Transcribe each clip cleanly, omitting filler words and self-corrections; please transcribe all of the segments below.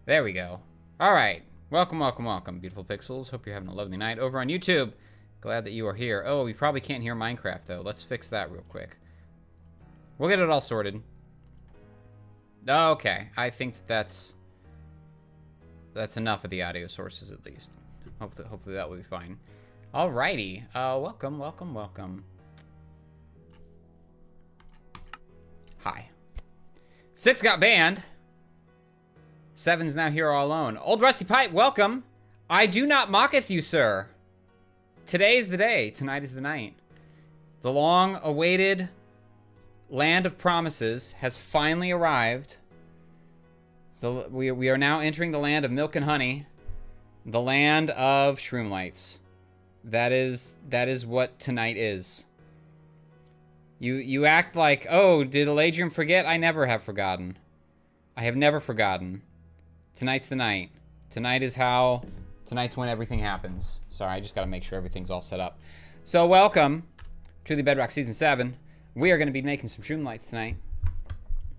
There we go. All right. Welcome, welcome, welcome, beautiful pixels. Hope you're having a lovely night over on YouTube. Glad that you are here. Oh, we probably can't hear Minecraft, though. Let's fix that real quick. We'll get it all sorted. Okay. I think that's enough of the audio sources, at least. Hopefully that will be fine. Alrighty. Welcome, welcome, welcome. Hi. 6 got banned. 7's now here all alone. Old Rusty Pipe, welcome. I do not mocketh you, sir. Today is the day. Tonight is the night. The long-awaited land of promises has finally arrived. We are now entering the land of milk and honey. The land of Shroomlights. That is what tonight is. You act like, oh, did Alaydriem forget? I never have forgotten. I have never forgotten. Tonight's the night. Tonight's when everything happens. Sorry, I just gotta make sure everything's all set up. So welcome to the Bedrock Season 7. We are gonna be making some Shroomlights tonight.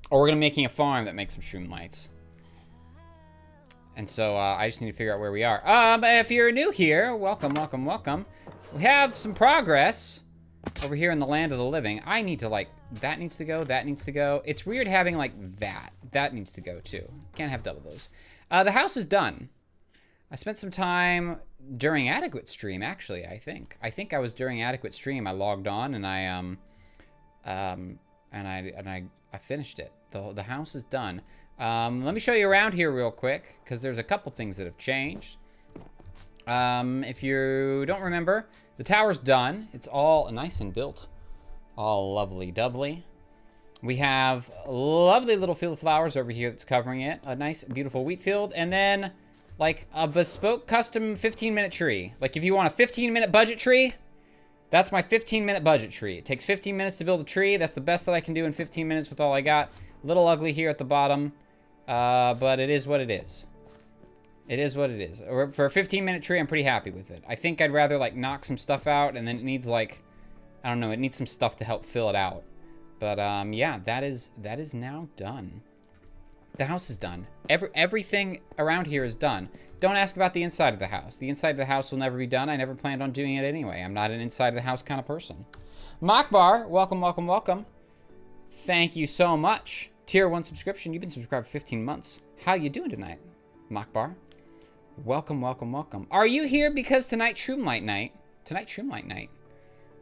Or we're gonna be making a farm that makes some Shroomlights. And so I just need to figure out where we are. If you're new here, welcome, welcome, welcome. We have some progress over here in the land of the living. I need to, like, that needs to go, that needs to go. It's weird having, like, that. That needs to go, too. Can't have double those. The house is done. I spent some time during Adequate Stream, actually, I think. I think I was during Adequate Stream. I logged on, and I finished it. The house is done. Let me show you around here real quick, because there's a couple things that have changed. If you don't remember, the tower's done. It's all nice and built. All lovely-dovely. We have a lovely little field of flowers over here that's covering it. A nice, beautiful wheat field. And then, like, a bespoke custom 15-minute tree. Like, if you want a 15-minute budget tree, that's my 15-minute budget tree. It takes 15 minutes to build a tree. That's the best that I can do in 15 minutes with all I got. A little ugly here at the bottom. But it is what it is. It is what it is. For a 15-minute tree, I'm pretty happy with it. I think I'd rather, like, knock some stuff out, and then it needs, like, I don't know, it needs some stuff to help fill it out. But, yeah, that is now done. The house is done. Everything around here is done. Don't ask about the inside of the house. The inside of the house will never be done. I never planned on doing it anyway. I'm not an inside of the house kind of person. Mockbar, welcome, welcome, welcome. Thank you so much. Tier 1 subscription. You've been subscribed for 15 months. How you doing tonight, Mockbar? Welcome, welcome, welcome. Are you here because tonight's Shroomlight night? Tonight's Shroomlight night.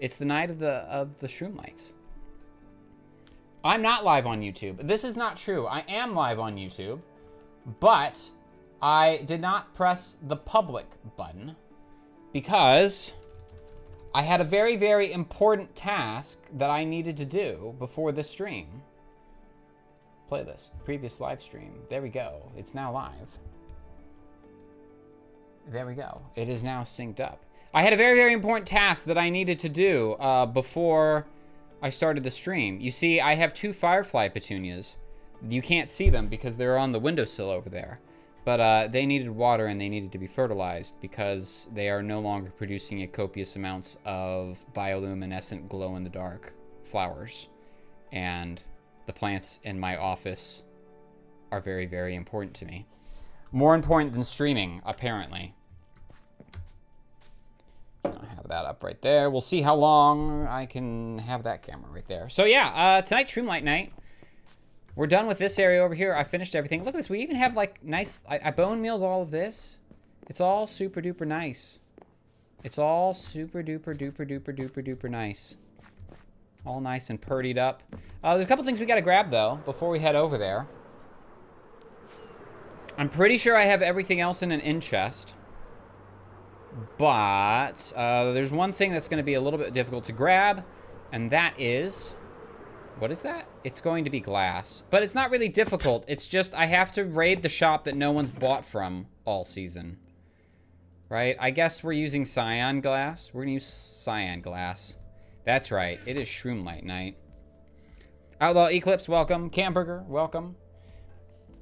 It's the night of the Shroomlights. I'm not live on YouTube. This is not true. I am live on YouTube, but I did not press the public button because I had a very, very important task that I needed to do before this stream. Playlist, previous live stream. There we go. It's now live. There we go. It is now synced up. I had a very, very important task that I needed to do before I started the stream. You see, I have 2 firefly petunias. You can't see them because they're on the windowsill over there. But they needed water and they needed to be fertilized because they are no longer producing a copious amounts of bioluminescent glow-in-the-dark flowers. And the plants in my office are very, very important to me. More important than streaming, apparently. I'll have that up right there. We'll see how long I can have that camera right there. So yeah, tonight's Shroomlight night. We're done with this area over here. I finished everything. Look at this. We even have like nice, I bone mealed all of this. It's all super duper nice. It's all super duper duper duper duper duper nice. All nice and purdied up. There's a couple things we gotta grab though before we head over there. I'm pretty sure I have everything else in an in chest. But there's one thing that's going to be a little bit difficult to grab, and that is, what is that? It's going to be glass. But it's not really difficult. It's just I have to raid the shop that no one's bought from all season. Right? I guess we're using cyan glass. We're going to use cyan glass. That's right. It is Shroomlight night. Outlaw Eclipse, welcome. Camburger, welcome.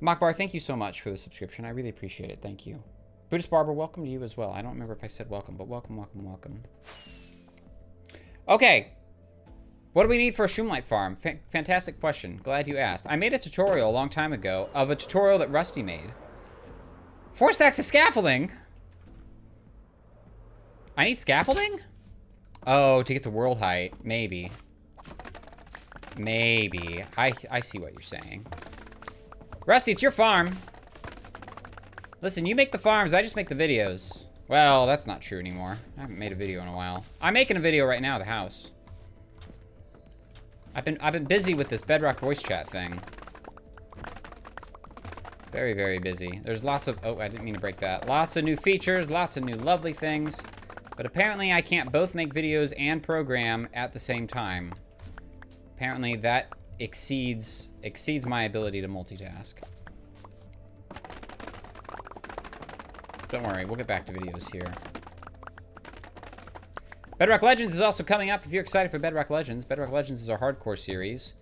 Mockbar, thank you so much for the subscription. I really appreciate it. Thank you. Buddhist Barber, welcome to you as well. I don't remember if I said welcome, but welcome, welcome, welcome. Okay. What do we need for a Shroomlight farm? Fantastic question. Glad you asked. I made a tutorial a long time ago of a tutorial that Rusty made. 4 stacks of scaffolding? I need scaffolding? Oh, to get the world height. Maybe. Maybe. I see what you're saying. Rusty, it's your farm. Listen, you make the farms, I just make the videos. Well, that's not true anymore. I haven't made a video in a while. I'm making a video right now of the house. I've been busy with this Bedrock voice chat thing. Very, very busy. There's lots of... Oh, I didn't mean to break that. Lots of new features, lots of new lovely things. But apparently I can't both make videos and program at the same time. Apparently that exceeds my ability to multitask. Don't worry, we'll get back to videos here. Bedrock Legends is also coming up. If you're excited for Bedrock Legends, Bedrock Legends is our hardcore series.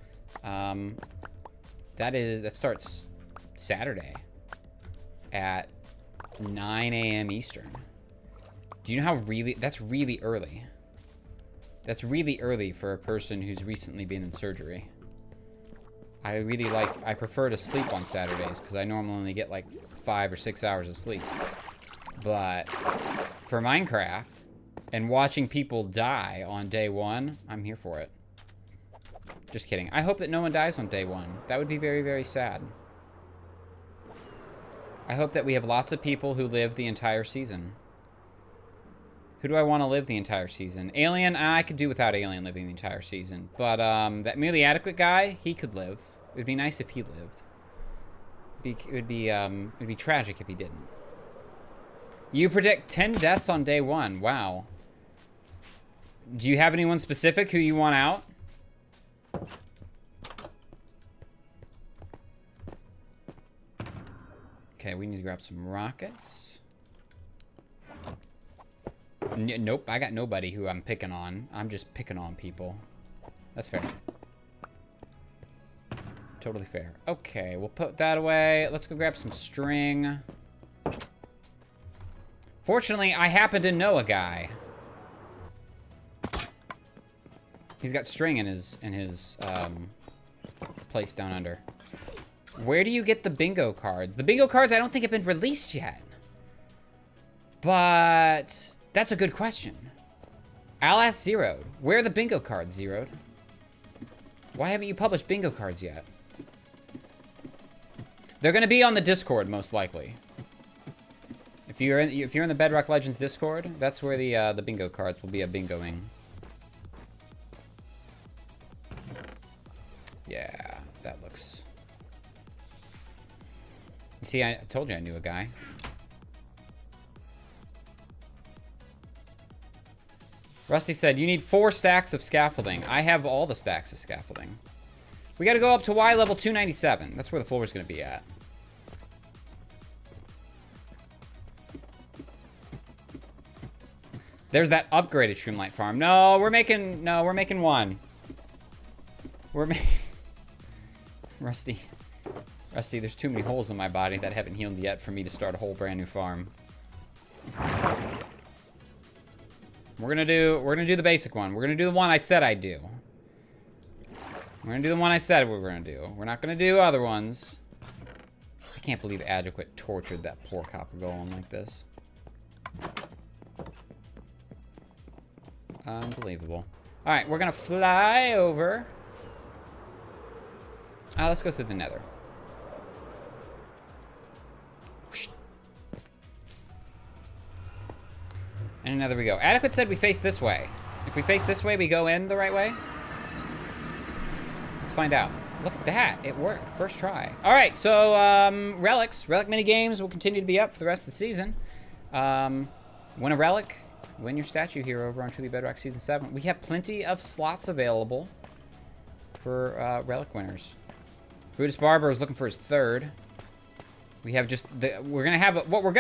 That starts Saturday at 9 a.m. Eastern. Do you know how that's really early? That's really early for a person who's recently been in surgery. I prefer to sleep on Saturdays because I normally only get like 5 or 6 hours of sleep. But for Minecraft and watching people die on day 1, I'm here for it. Just kidding. I hope that no one dies on day 1. That would be very, very sad. I hope that we have lots of people who live the entire season. Who do I want to live the entire season? Alien? I could do without Alien living the entire season. But that merely adequate guy, he could live. It would be nice if he lived. It would be tragic if he didn't. You predict 10 deaths on day 1. Wow. Do you have anyone specific who you want out? Okay, we need to grab some rockets. Nope, I got nobody who I'm picking on. I'm just picking on people. That's fair. Totally fair. Okay, we'll put that away. Let's go grab some string. Fortunately, I happen to know a guy. He's got string in his place down under. Where do you get the bingo cards? The bingo cards I don't think have been released yet. But that's a good question. I'll ask Zeroed. Where are the bingo cards, Zeroed? Why haven't you published bingo cards yet? They're gonna be on the Discord, most likely. If you're in the Bedrock Legends Discord, that's where the bingo cards will be a bingoing. Yeah, that looks... You see, I told you I knew a guy. Rusty said, you need 4 stacks of scaffolding. I have all the stacks of scaffolding. We gotta go up to Y level 297. That's where the floor is gonna be at. There's that upgraded Shroomlight farm. No, we're making one. We're making... Rusty, there's too many holes in my body that haven't healed yet for me to start a whole brand new farm. We're gonna do the basic one. We're gonna do the one I said I'd do. We're gonna do the one I said we were gonna do. We're not gonna do other ones. I can't believe Adequate tortured that poor copper golem like this. Unbelievable. Alright, we're gonna fly over. Let's go through the nether. And there we go. Adequate said we face this way. If we face this way, we go in the right way. Let's find out. Look at that. It worked. First try. Alright, so, relics. Relic minigames will continue to be up for the rest of the season. Win a relic. Win your statue here over on Truly Bedrock Season 7. We have plenty of slots available for relic winners. Brutus Barber is looking for his 3rd. We have just what we're gonna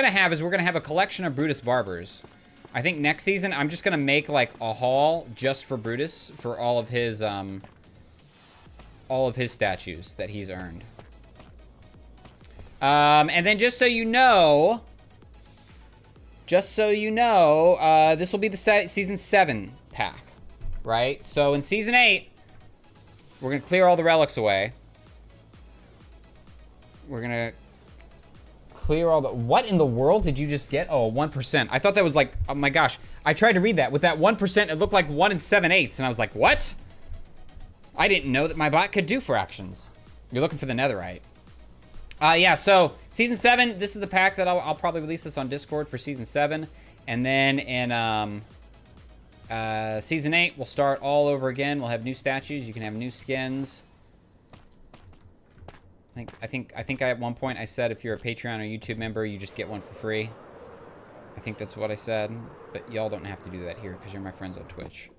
have is a collection of Brutus Barbers. I think next season I'm just gonna make like a haul just for Brutus for all of his statues that he's earned. And then just so you know, this will be the Season 7 pack, right? So in Season 8, we're going to clear all the relics away. We're going to clear all the... What in the world did you just get? Oh, 1%. I thought that was like... Oh my gosh. I tried to read that. With that 1%, it looked like 1 7/8. And I was like, what? I didn't know that my bot could do fractions. You're looking for the netherite. Yeah, so Season 7, this is the pack that I'll probably release this on Discord for Season 7. And then in Season 8, we'll start all over again. We'll have new statues. You can have new skins. I think at one point I said if you're a Patreon or YouTube member, you just get one for free. I think that's what I said, but y'all don't have to do that here because you're my friends on Twitch.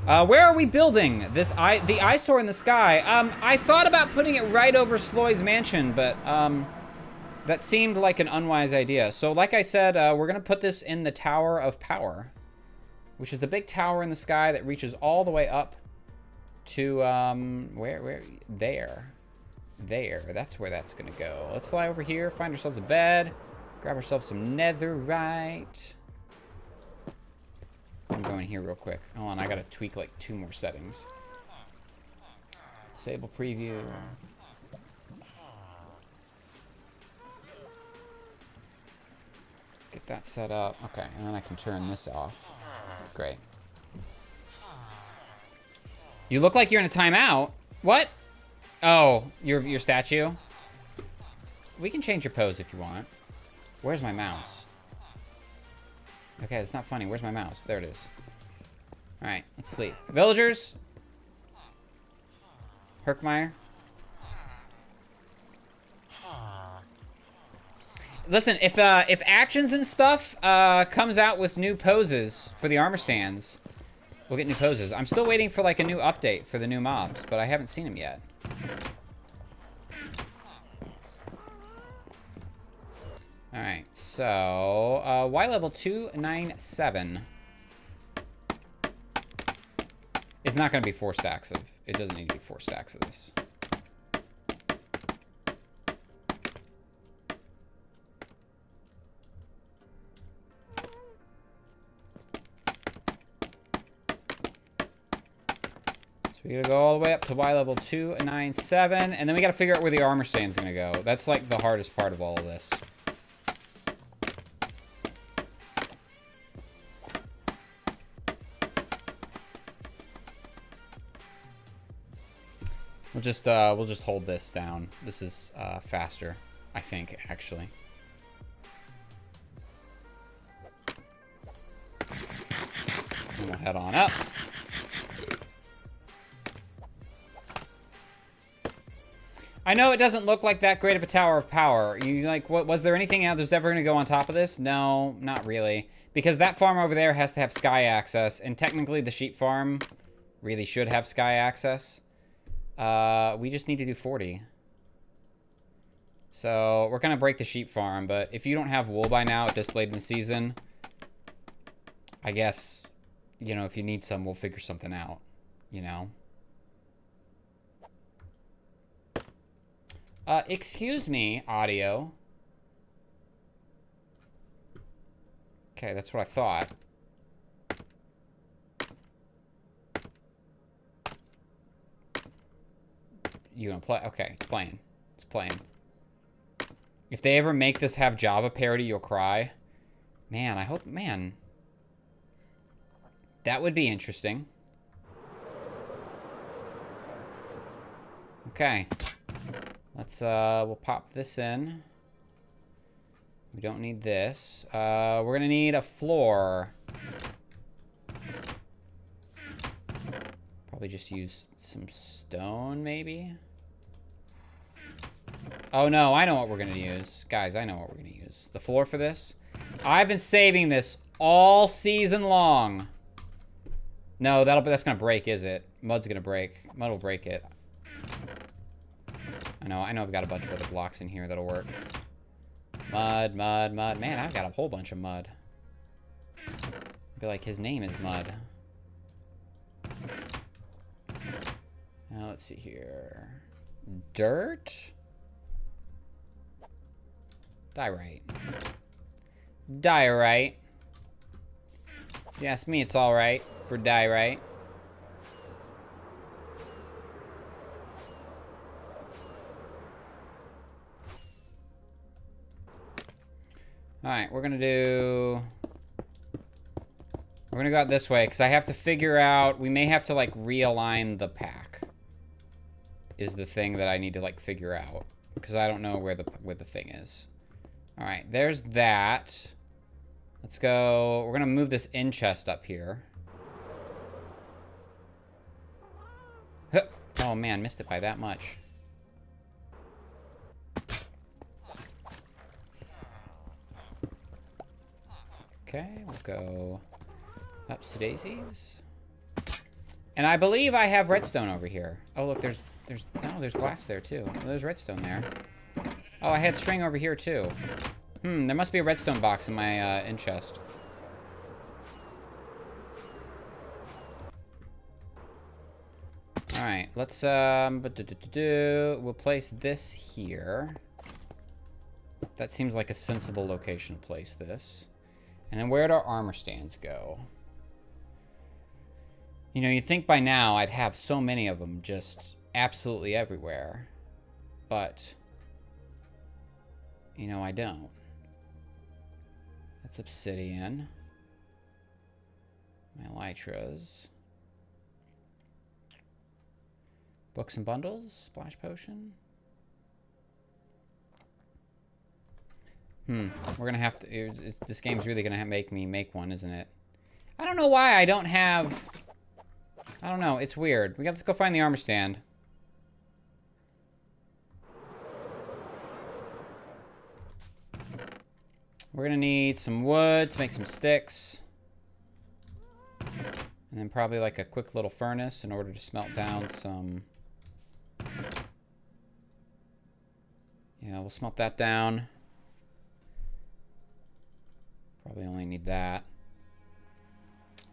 Where are we building this? The eyesore in the sky. I thought about putting it right over Sloy's mansion, but that seemed like an unwise idea. So, like I said, we're gonna put this in the Tower of Power, which is the big tower in the sky that reaches all the way up to where there. That's where that's gonna go. Let's fly over here, find ourselves a bed, grab ourselves some netherite. I'm going here real quick. Hold on, I gotta tweak like 2 more settings. Disable preview. Get that set up. Okay, and then I can turn this off. Great. You look like you're in a timeout. What? Oh, your statue? We can change your pose if you want. Where's my mouse? Okay, it's not funny. Where's my mouse? There it is. Alright, let's sleep. Villagers? Herkmeyer? Listen, if Actions and stuff comes out with new poses for the armor stands, we'll get new poses. I'm still waiting for like a new update for the new mobs, but I haven't seen them yet. Alright, so Y level 297. It's not going to be 4 stacks of... It doesn't need to be 4 stacks of this. We gotta go all the way up to Y level 297, and then we gotta figure out where the armor stand's gonna go. That's like the hardest part of all of this. We'll just hold this down. This is faster, I think, actually. And we'll head on up. I know it doesn't look like that great of a Tower of Power. You like, what was there anything out that's ever going to go on top of this? No, not really. Because that farm over there has to have sky access, and technically the sheep farm really should have sky access. We just need to do 40. So we're going to break the sheep farm, but if you don't have wool by now at this late in the season, I guess, you know, if you need some, we'll figure something out, you know? Excuse me, audio. Okay, that's what I thought. You gonna play? Okay, it's playing. It's playing. If they ever make this have Java parity, you'll cry. Man, I hope... Man. That would be interesting. Okay. Let's, we'll pop this in. We don't need this. We're gonna need a floor. Probably just use some stone, maybe? Oh, no, I know what we're gonna use. Guys, I know what we're gonna use. The floor for this? I've been saving this all season long. No, that's gonna break, is it? Mud's gonna break. Mud will break it. I know I've got a bunch of other blocks in here that'll work. Mud, mud, mud. Man, I've got a whole bunch of mud. I feel like his name is Mud. Now, let's see here. Dirt? Diorite. Diorite. If you ask me, it's alright for diorite. Alright, we're gonna go out this way, because I have to figure out... We may have to, like, realign the pack. Is the thing that I need to, like, figure out. Because I don't know where the thing is. Alright, there's that. Let's go... We're gonna move this in chest up here. Huh. Oh, man, missed it by that much. Okay, we'll go ups to daisies. And I believe I have redstone over here. Oh, look, there's glass there, too. Oh, there's redstone there. Oh, I had string over here, too. There must be a redstone box in my, in chest. Alright, let's, we'll place this here. That seems like a sensible location to place this. And then where do our armor stands go? You know, you'd think by now I'd have so many of them just absolutely everywhere. But, you know, I don't. That's obsidian. My elytras. Books and bundles? Splash potion? We're gonna have to... This game's really gonna make me make one, isn't it? I don't know why I don't have... I don't know, it's weird. We got to go find the armor stand. We're gonna need some wood to make some sticks. And then probably like a quick little furnace in order to smelt down some... Yeah, we'll smelt that down. Probably only need that.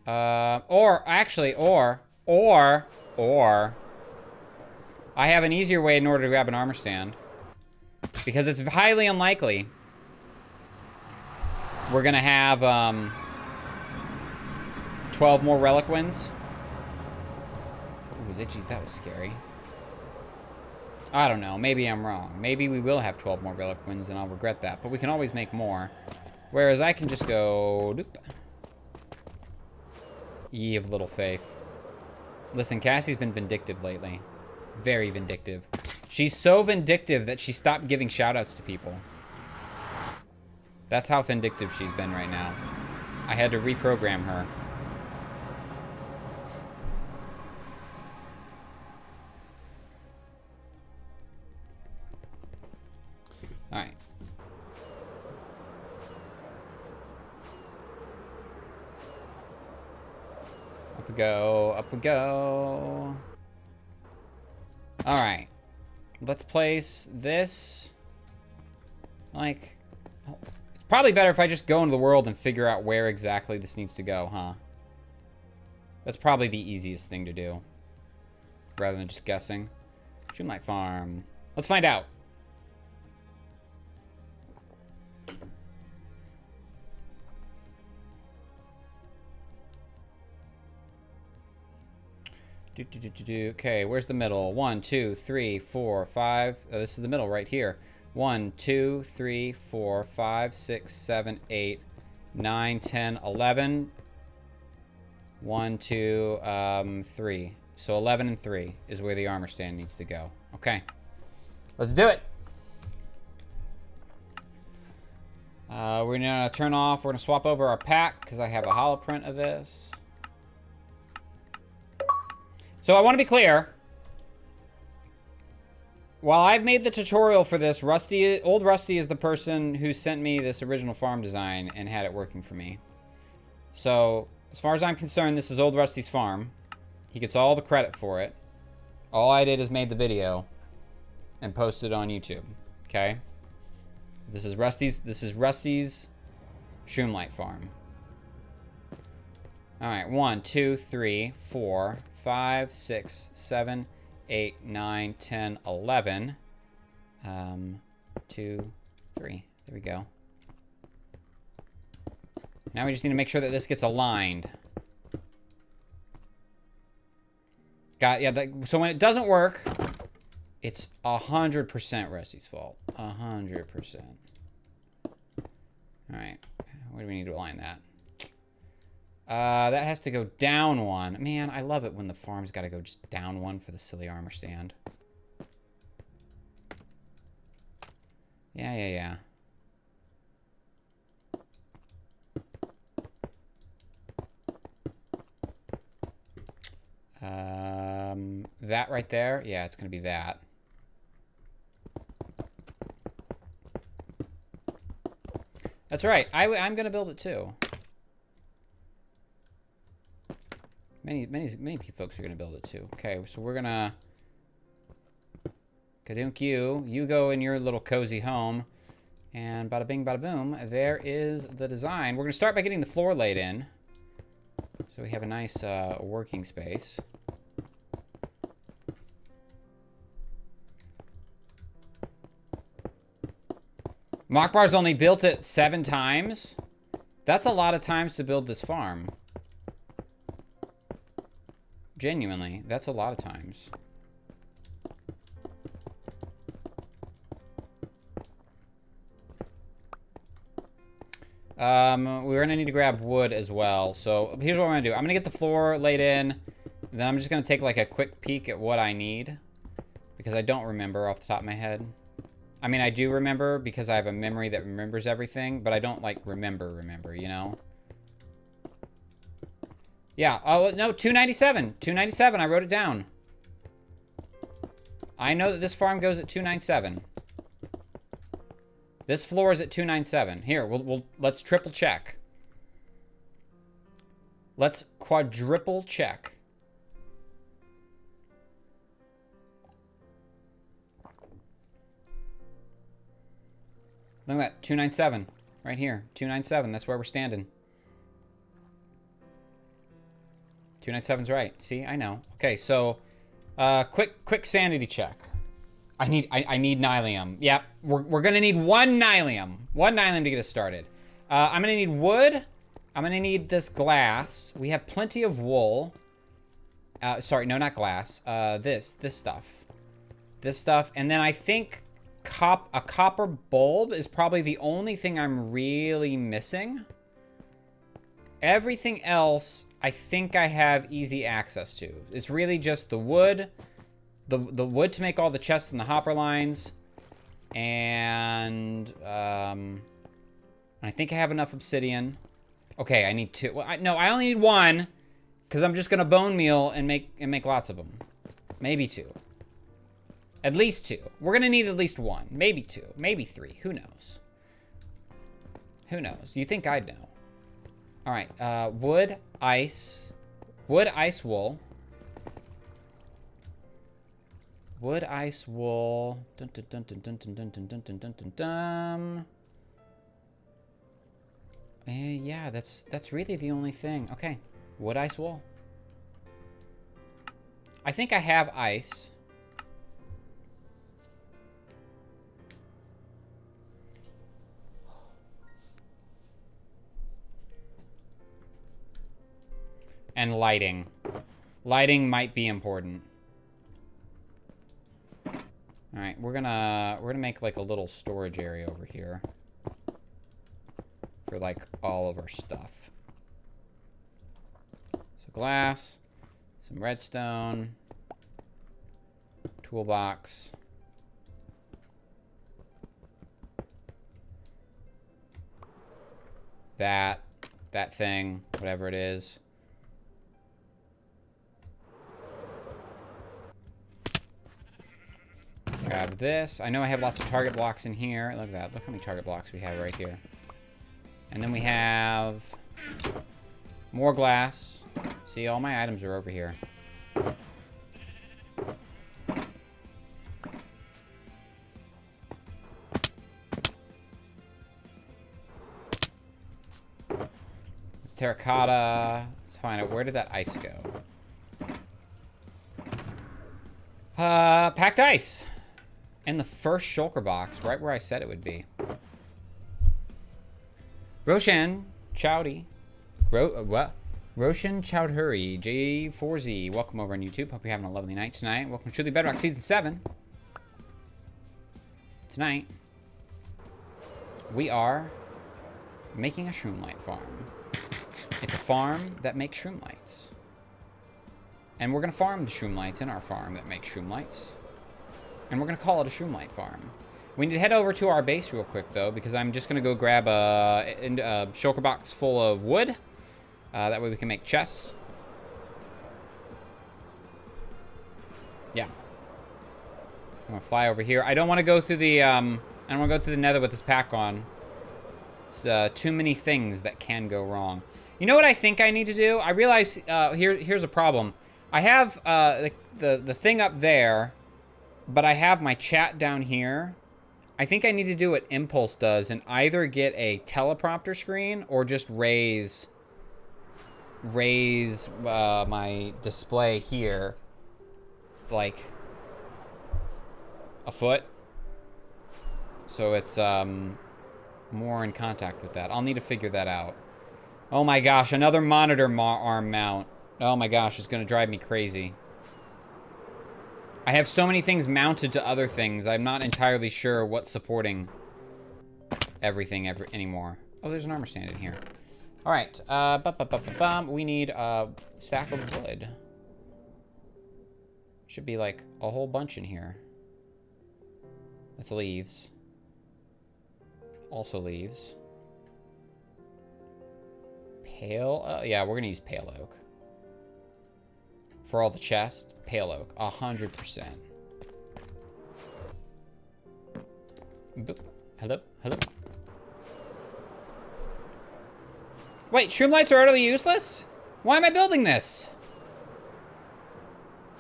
Or I have an easier way in order to grab an armor stand. Because it's highly unlikely we're gonna have, 12 more relic wins. Ooh, geez, that was scary. I don't know, maybe I'm wrong. Maybe we will have 12 more relic wins and I'll regret that. But we can always make more. Whereas I can just go... Doop. Ye of little faith. Listen, Cassie's been vindictive lately. Very vindictive. She's so vindictive that she stopped giving shoutouts to people. That's how vindictive she's been right now. I had to reprogram her. Alright. Up we go, up we go. Alright. Let's place this. Like, it's probably better if I just go into the world and figure out where exactly this needs to go, huh? That's probably the easiest thing to do. Rather than just guessing. Shroomlight farm. Let's find out. Okay, where's the middle? 1, 2, 3, 4, 5. Oh, this is the middle right here. 1, 2, 3, 4, 5, 6, 7, 8, 9, 10, 11. 1, 2, 3. So 11 and 3 is where the armor stand needs to go. Okay. Let's do it. We're gonna turn off. We're gonna swap over our pack because I have a hollow print of this. So I want to be clear. While I've made the tutorial for this, Old Rusty is the person who sent me this original farm design and had it working for me. So, as far as I'm concerned, this is Old Rusty's farm. He gets all the credit for it. All I did is made the video and posted it on YouTube. Okay? This is Rusty's Shroomlight farm. Alright, 1, 2, 3, 4, 5, 6, 7, 8, 9, 10, 11. 2, 3. There we go. Now we just need to make sure that this gets aligned. So when it doesn't work, it's 100% Rusty's fault. 100%. All right. Where do we need to align that? That has to go down one. Man, I love it when the farm's got to go just down one for the silly armor stand. Yeah. That right there? Yeah, it's going to be that. That's right. I'm going to build it too. Many folks are going to build it too. Okay, so we're going to... Kadunk you. You go in your little cozy home. And bada bing, bada boom. There is the design. We're going to start by getting the floor laid in. So we have a nice working space. Mockbar's only built it 7 times. That's a lot of times to build this farm. Genuinely, that's a lot of times. We're gonna need to grab wood as well. So here's what I'm gonna do. I'm gonna get the floor laid in. Then I'm just gonna take like a quick peek at what I need. Because I don't remember off the top of my head. I mean, I do remember because I have a memory that remembers everything, but I don't, like, remember, you know? Yeah, oh, no, 297. 297, I wrote it down. I know that this farm goes at 297. This floor is at 297. Here, let's triple check. Let's quadruple check. Look at that, 297, right here, 297, that's where we're standing. 297's right, see, I know. Okay, so, quick sanity check. I need nylium. Yep, we're gonna need 1 nylium. 1 nylium to get us started. I'm gonna need wood, I'm gonna need this glass. We have plenty of wool. Sorry, no, not glass, this stuff. This stuff, and then I think... a copper bulb is probably the only thing I'm really missing. Everything else, I think I have easy access to. It's really just the wood, the wood to make all the chests and the hopper lines, and I think I have enough obsidian. Okay, I need 2. Well, no, I only need 1, because I'm just gonna bone meal and make lots of them. Maybe 2. At least 2. We're gonna need at least 1. Maybe 2. Maybe 3. Who knows? Who knows? You think I'd know. Alright, wood, ice. Wood, ice, wool. Wood, ice, wool. Dun dun dun dun dun dun dun dun dun dun dun dun dun. Yeah, that's really the only thing. Okay. Wood, ice, wool. I think I have ice. And lighting. Lighting might be important. Alright, we're gonna make like a little storage area over here. For like all of our stuff. So glass, some redstone, toolbox. That thing, whatever it is. Grab this. I know I have lots of target blocks in here. Look at that. Look how many target blocks we have right here. And then we have more glass. See, all my items are over here. It's terracotta. Let's find out, where did that ice go? Packed ice. In the first shulker box, right where I said it would be. Roshan Chowdy. What? Roshan Chowdhury, J4Z. Welcome over on YouTube. Hope you're having a lovely night tonight. Welcome to the Bedrock Season 7. Tonight, we are Making a shroomlight farm. It's a farm that makes shroomlights. And we're going to farm the shroomlights in our farm that makes shroomlights. And we're going to call it a shroomlight farm. We need to head over to our base real quick, though, because I'm just going to go grab a shulker box full of wood. That way we can make chests. Yeah. I'm going to fly over here. I don't want to go through the, I don't want to go through the nether with this pack on. It's, too many things that can go wrong. You know what I think I need to do? I realize, here's a problem. I have the thing up there, but I have my chat down here. I think I need to do what Impulse does and either get a teleprompter screen or just raise my display here like a foot. So it's more in contact with that. I'll need to figure that out. Oh my gosh, another monitor arm mount. Oh my gosh, it's gonna drive me crazy. I have so many things mounted to other things. I'm not entirely sure what's supporting everything anymore. Oh, there's an armor stand in here. All right, we need a stack of wood. Should be like a whole bunch in here. That's leaves. Also leaves. Pale, yeah, we're gonna use pale oak. For all the chests, pale oak, 100%. Boop. Hello, hello. Wait, shroomlights are utterly useless? Why am I building this?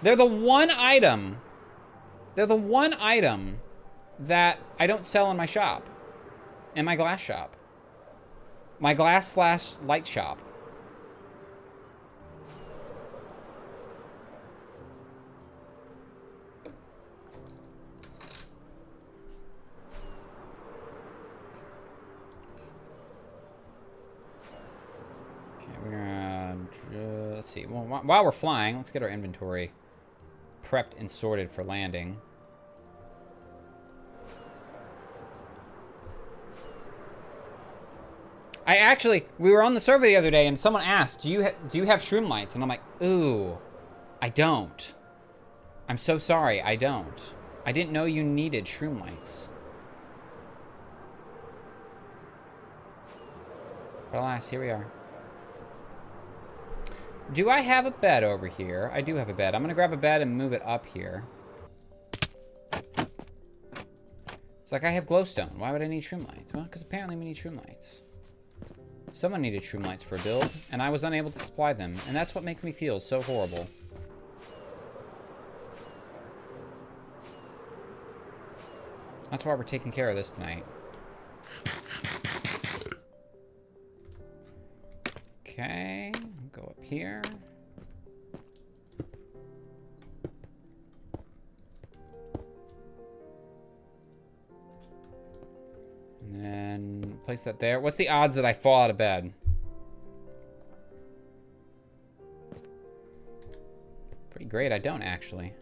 They're the one item. They're the one item that I don't sell in my shop. In my glass shop. My glass/light shop. We're gonna, let's see. Well, while we're flying, let's get our inventory prepped and sorted for landing. We were on the server the other day, and someone asked, "Do you have shroomlights?" And I'm like, "Ooh, I don't. I'm so sorry, I don't. I didn't know you needed shroomlights." But alas, here we are. Do I have a bed over here? I do have a bed. I'm gonna grab a bed and move it up here. It's like I have glowstone. Why would I need shroomlights? Well, because apparently we need shroomlights. Someone needed shroomlights for a build, and I was unable to supply them, and that's what makes me feel so horrible. That's why we're taking care of this tonight. Okay, go up here. And then place that there. What's the odds that I fall out of bed? Pretty great, I don't actually.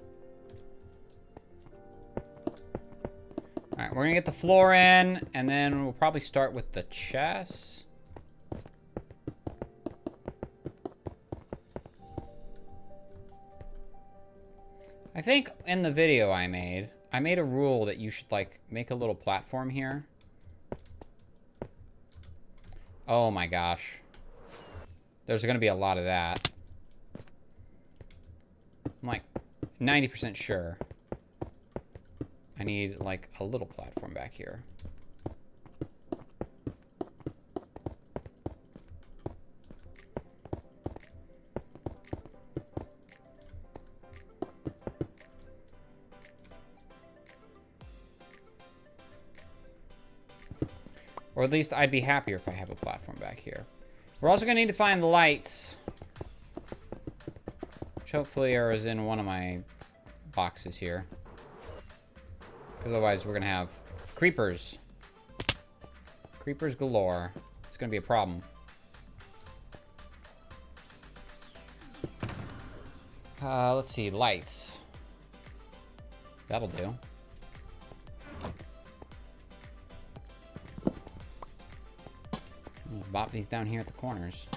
Alright, we're gonna get the floor in, and then we'll probably start with the chest. I think in the video I made a rule that you should, like, make a little platform here. Oh my gosh. There's gonna be a lot of that. I'm like 90% sure. I need, like, a little platform back here. Or at least I'd be happier if I have a platform back here. We're also gonna need to find the lights. Which hopefully are in one of my boxes here. Otherwise we're gonna have creepers. Creepers galore. It's gonna be a problem. Let's see, lights. That'll do. bop these down here at the corners.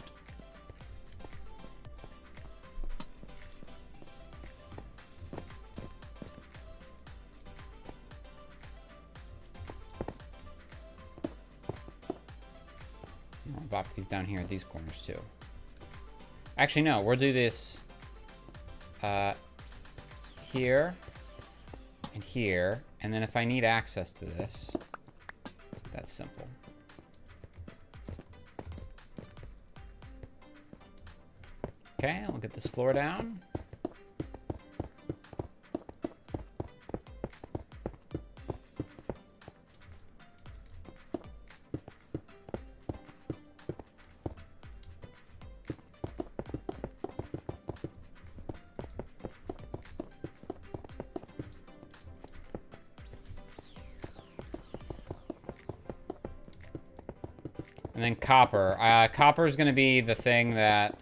I'll bop these down here at these corners too. Actually, no, we'll do this here and here, and then if I need access to this, that's simple. Okay, I'll get this floor down. And then copper. Copper is going to be the thing that...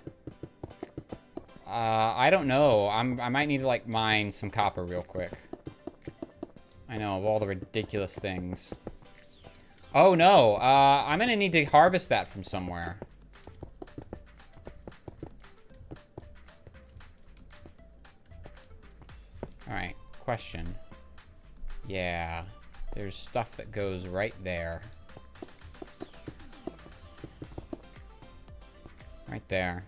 I don't know. I might need to, like, mine some copper real quick. I know, of all the ridiculous things. Oh, no. I'm going to need to harvest that from somewhere. Alright, question. Yeah, there's stuff that goes right there. Right there.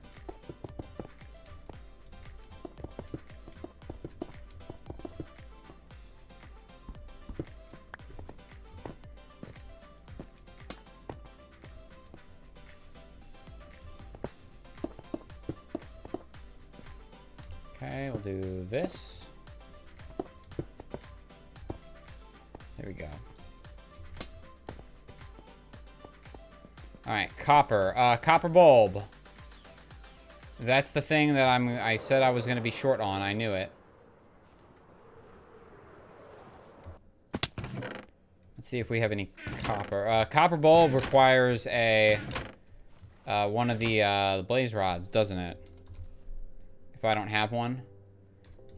Okay, we'll do this. There we go. All right, copper. Copper bulb. That's the thing that I said I was going to be short on. I knew it. Let's see if we have any copper. Copper bulb requires a one of the blaze rods, doesn't it? If I don't have one.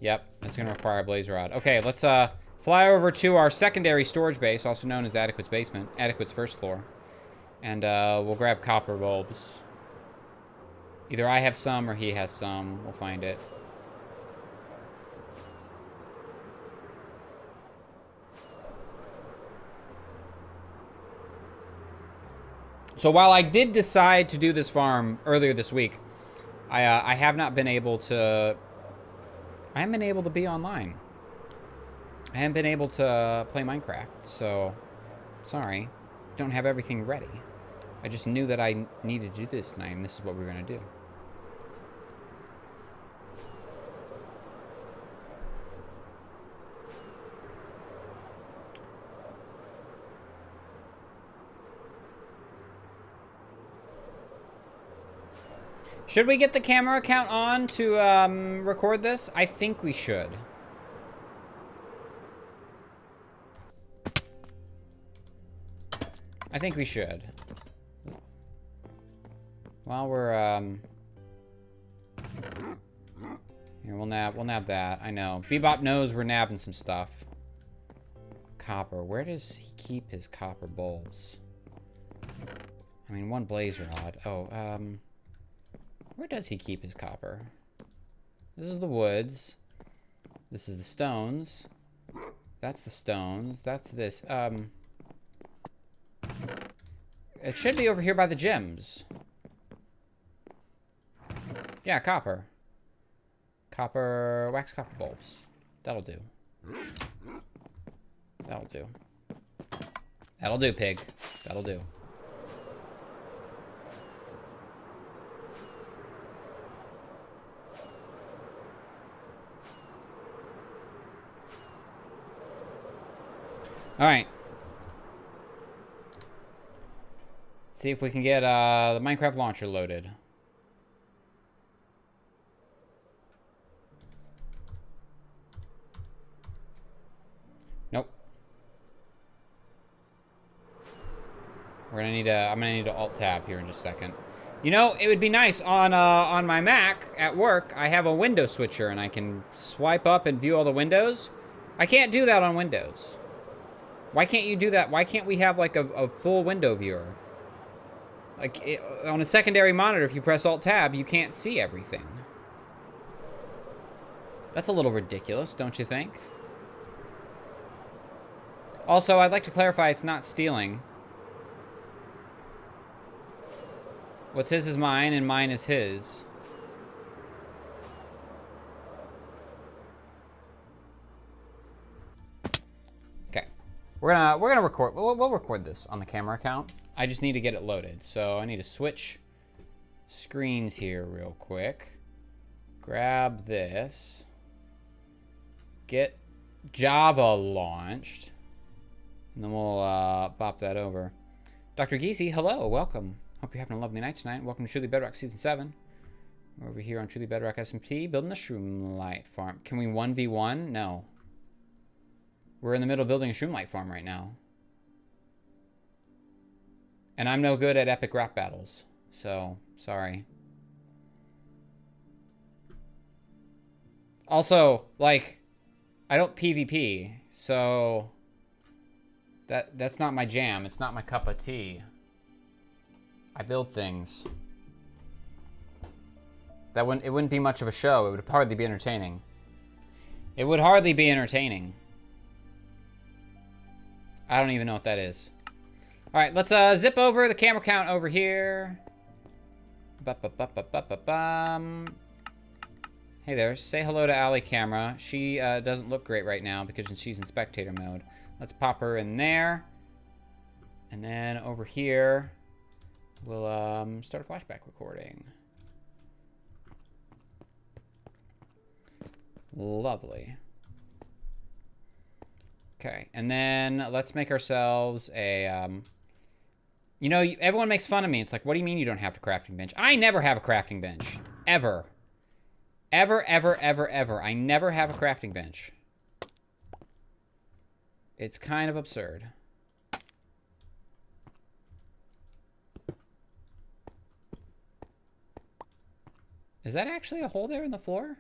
Yep, it's going to require a blaze rod. Okay, let's fly over to our secondary storage base, also known as Adequate's basement, Adequate's first floor. And we'll grab copper bulbs. Either I have some or he has some. We'll find it. So while I did decide to do this farm earlier this week, I have not been able to... I haven't been able to be online. I haven't been able to play Minecraft, so... Sorry. Don't have everything ready. I just knew that I needed to do this tonight, and this is what we're going to do. Should we get the camera account on to record this? I think we should. I think we should. While we're here, we'll nab that. I know. Bebop knows we're nabbing some stuff. Copper. Where does he keep his copper bulbs? I mean, one blaze rod. Oh, where does he keep his copper? This is the woods. This is the stones. That's the stones. That's this. It should be over here by the gems. Yeah, copper. Copper, wax copper bulbs. That'll do. That'll do. That'll do, pig. That'll do. All right. See if we can get the Minecraft launcher loaded. Nope. We're gonna need I'm gonna need to alt tab here in just a second. You know, it would be nice on my Mac at work. I have a window switcher and I can swipe up and view all the windows. I can't do that on Windows. Why can't you do that? Why can't we have like a full window viewer? Like, on a secondary monitor, if you press Alt-Tab, you can't see everything. That's a little ridiculous, don't you think? Also, I'd like to clarify it's not stealing. What's his is mine, and mine is his. Okay. We're gonna record. We'll record this on the camera account. I just need to get it loaded. So I need to switch screens here real quick. Grab this. Get Java launched. And then we'll pop that over. Dr. Geesey, hello, welcome. Hope you're having a lovely night tonight. Welcome to Truly Bedrock Season 7. We're over here on Truly Bedrock SMP, building a Shroomlight farm. Can we 1v1? No. We're in the middle of building a Shroomlight farm right now. And I'm no good at epic rap battles. So, sorry. Also, like, I don't PvP, so that's not my jam. It's not my cup of tea. I build things. It wouldn't be much of a show. It would hardly be entertaining. It would hardly be entertaining. I don't even know what that is. All right, let's zip over the camera count over here. Hey there, say hello to Allie camera. She doesn't look great right now because she's in spectator mode. Let's pop her in there. And then over here, we'll start a flashback recording. Lovely. Okay, and then let's make ourselves a, you know, everyone makes fun of me. It's like, what do you mean you don't have a crafting bench? I never have a crafting bench. Ever. Ever, ever, ever, ever. I never have a crafting bench. It's kind of absurd. Is that actually a hole there in the floor?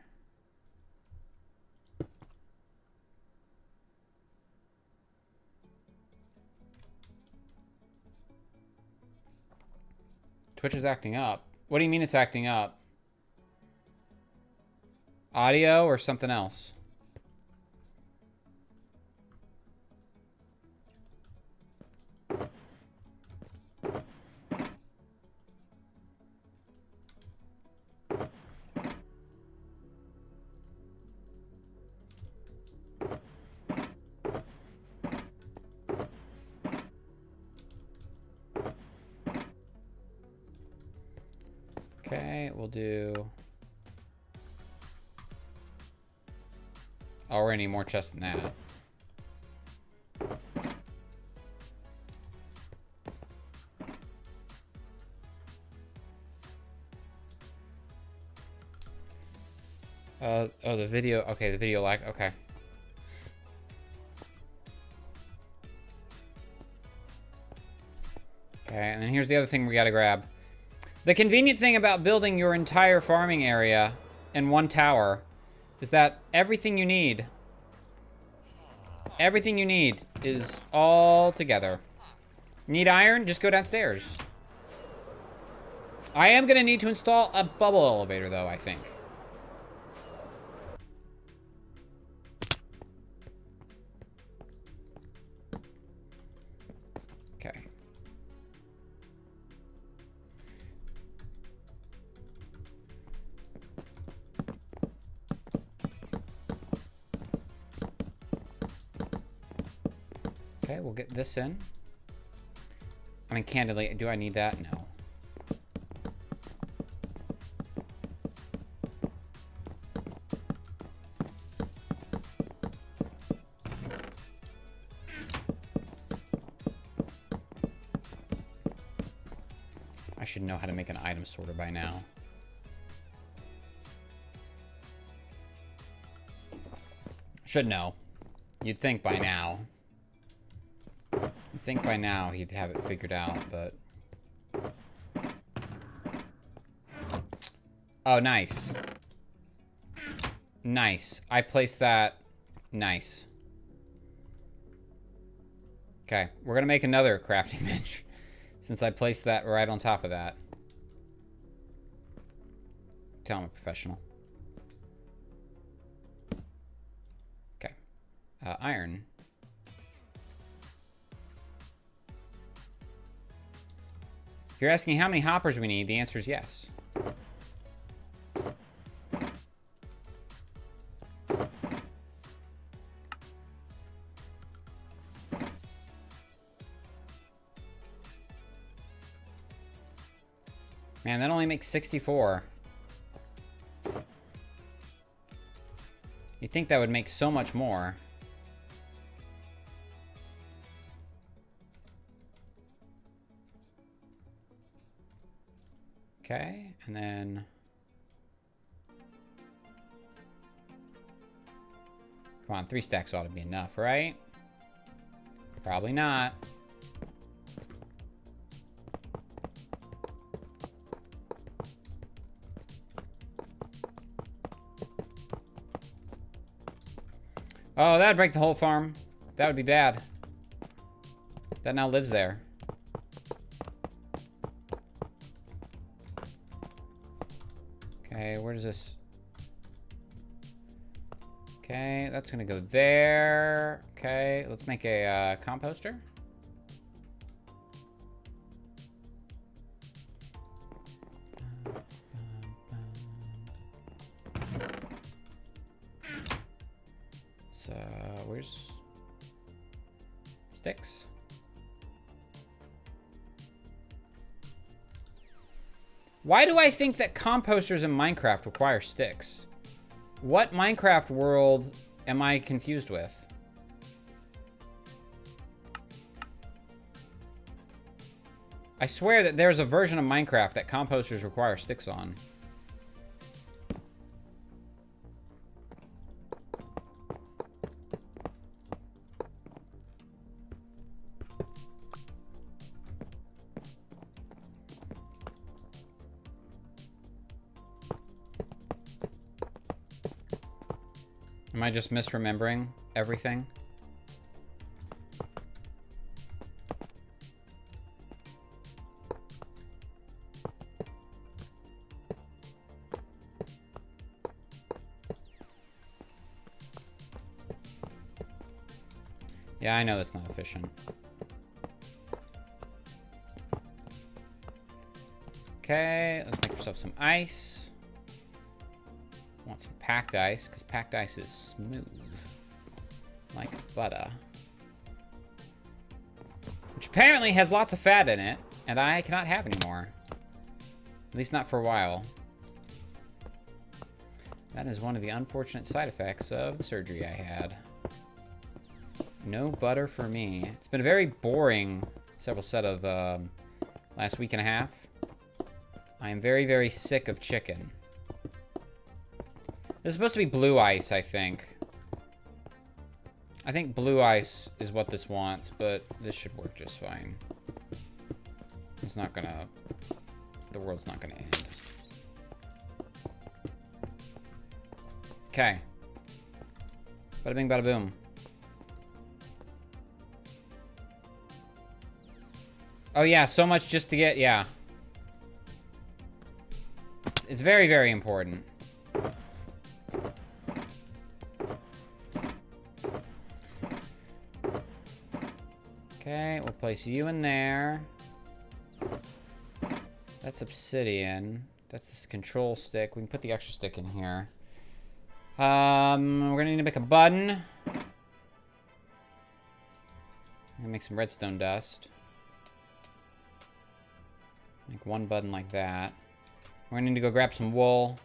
Twitch is acting up. What do you mean it's acting up? Audio or something else? Okay, we'll do... Oh, we're gonna need more chests than that. Oh, the video, okay, the video lag, okay. Okay, and then here's the other thing we gotta grab. The convenient thing about building your entire farming area in one tower is that everything you need is all together. Need iron? Just go downstairs. I am gonna need to install a bubble elevator though, I think. Okay. Okay, we'll get this in. I mean, candidly, do I need that? No. I should know how to make an item sorter by now. Should know. You'd think by now. You'd think by now he'd have it figured out, but... Oh, nice. Nice. I placed that. Nice. Okay, we're gonna make another crafting bench. since I placed that right on top of that. Tell I'm a professional. Okay. Iron. If you're asking how many hoppers we need, the answer is yes. Man, that only makes 64. You'd think that would make so much more. Okay, and then... Come on, 3 stacks ought to be enough, right? Probably not. Oh, that'd break the whole farm. That would be bad. That now lives there. Okay, where does this... Okay, that's gonna go there. Okay, let's make a composter. So, where's sticks? Why do I think that composters in Minecraft require sticks? What Minecraft world am I confused with? I swear that there's a version of Minecraft that composters require sticks on. Am I just misremembering everything? Yeah, I know that's not efficient. Okay, let's make ourselves some ice. Want some packed ice, because packed ice is smooth. Like butter. Which apparently has lots of fat in it, and I cannot have anymore. At least not for a while. That is one of the unfortunate side effects of the surgery I had. No butter for me. It's been a very boring several set of last week and a half. I am very, very sick of chicken. This is supposed to be blue ice, I think. I think blue ice is what this wants, but this should work just fine. It's not gonna... The world's not gonna end. Okay. Bada bing, bada boom. Oh yeah, so much just to get... Yeah. It's very, very important. Okay, we'll place you in there. That's obsidian. That's this control stick. We can put the extra stick in here. We're gonna need to make a button. I'm gonna make some redstone dust. Make one button like that. We're gonna need to go grab some wool.